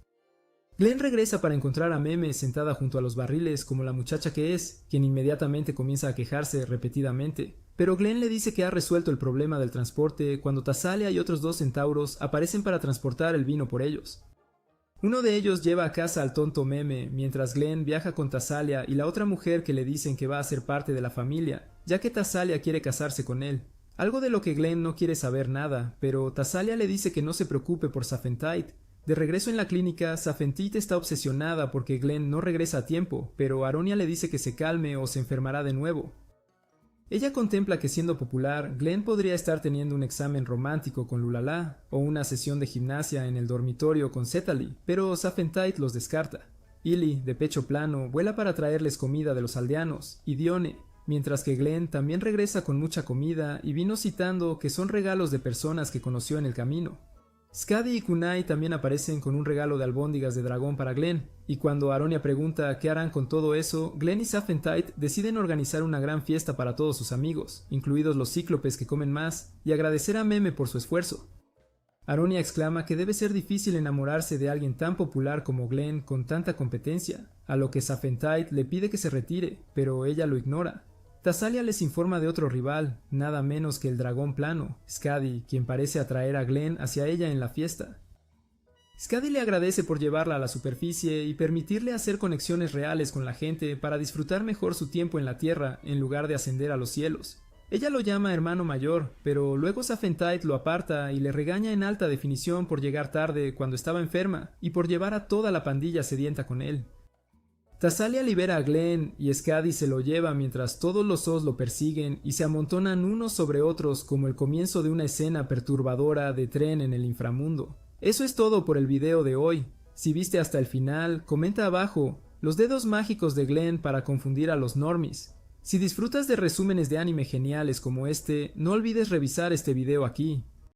Glenn regresa para encontrar a Meme sentada junto a los barriles como la muchacha que es, quien inmediatamente comienza a quejarse repetidamente. Pero Glenn le dice que ha resuelto el problema del transporte cuando Tasalia y otros 2 centauros aparecen para transportar el vino por ellos. Uno de ellos lleva a casa al tonto Meme, mientras Glenn viaja con Tasalia y la otra mujer que le dicen que va a ser parte de la familia, ya que Tasalia quiere casarse con él. Algo de lo que Glenn no quiere saber nada, pero Tasalia le dice que no se preocupe por Safontite. De regreso en la clínica, Safontite está obsesionada porque Glenn no regresa a tiempo, pero Aronia le dice que se calme o se enfermará de nuevo. Ella contempla que siendo popular, Glenn podría estar teniendo un examen romántico con Lulala o una sesión de gimnasia en el dormitorio con Cetali, pero Saphentite los descarta. Illy, de pecho plano, vuela para traerles comida de los aldeanos, y Dione, mientras que Glenn también regresa con mucha comida y vino citando que son regalos de personas que conoció en el camino. Skadi y Kunai también aparecen con un regalo de albóndigas de dragón para Glenn, y cuando Aronia pregunta qué harán con todo eso, Glenn y Saphentite deciden organizar una gran fiesta para todos sus amigos, incluidos los cíclopes que comen más, y agradecer a Meme por su esfuerzo. Aronia exclama que debe ser difícil enamorarse de alguien tan popular como Glenn con tanta competencia, a lo que Saphentite le pide que se retire, pero ella lo ignora. Tasalia les informa de otro rival, nada menos que el dragón plano, Skadi, quien parece atraer a Glenn hacia ella en la fiesta. Skadi le agradece por llevarla a la superficie y permitirle hacer conexiones reales con la gente para disfrutar mejor su tiempo en la tierra en lugar de ascender a los cielos. Ella lo llama hermano mayor, pero luego Saphentite lo aparta y le regaña en alta definición por llegar tarde cuando estaba enferma y por llevar a toda la pandilla sedienta con él. Tasalia libera a Glenn y Skadi se lo lleva mientras todos los Oz lo persiguen y se amontonan unos sobre otros como el comienzo de una escena perturbadora de tren en el inframundo. Eso es todo por el video de hoy. Si viste hasta el final, comenta abajo los dedos mágicos de Glenn para confundir a los normies. Si disfrutas de resúmenes de anime geniales como este, no olvides revisar este video aquí.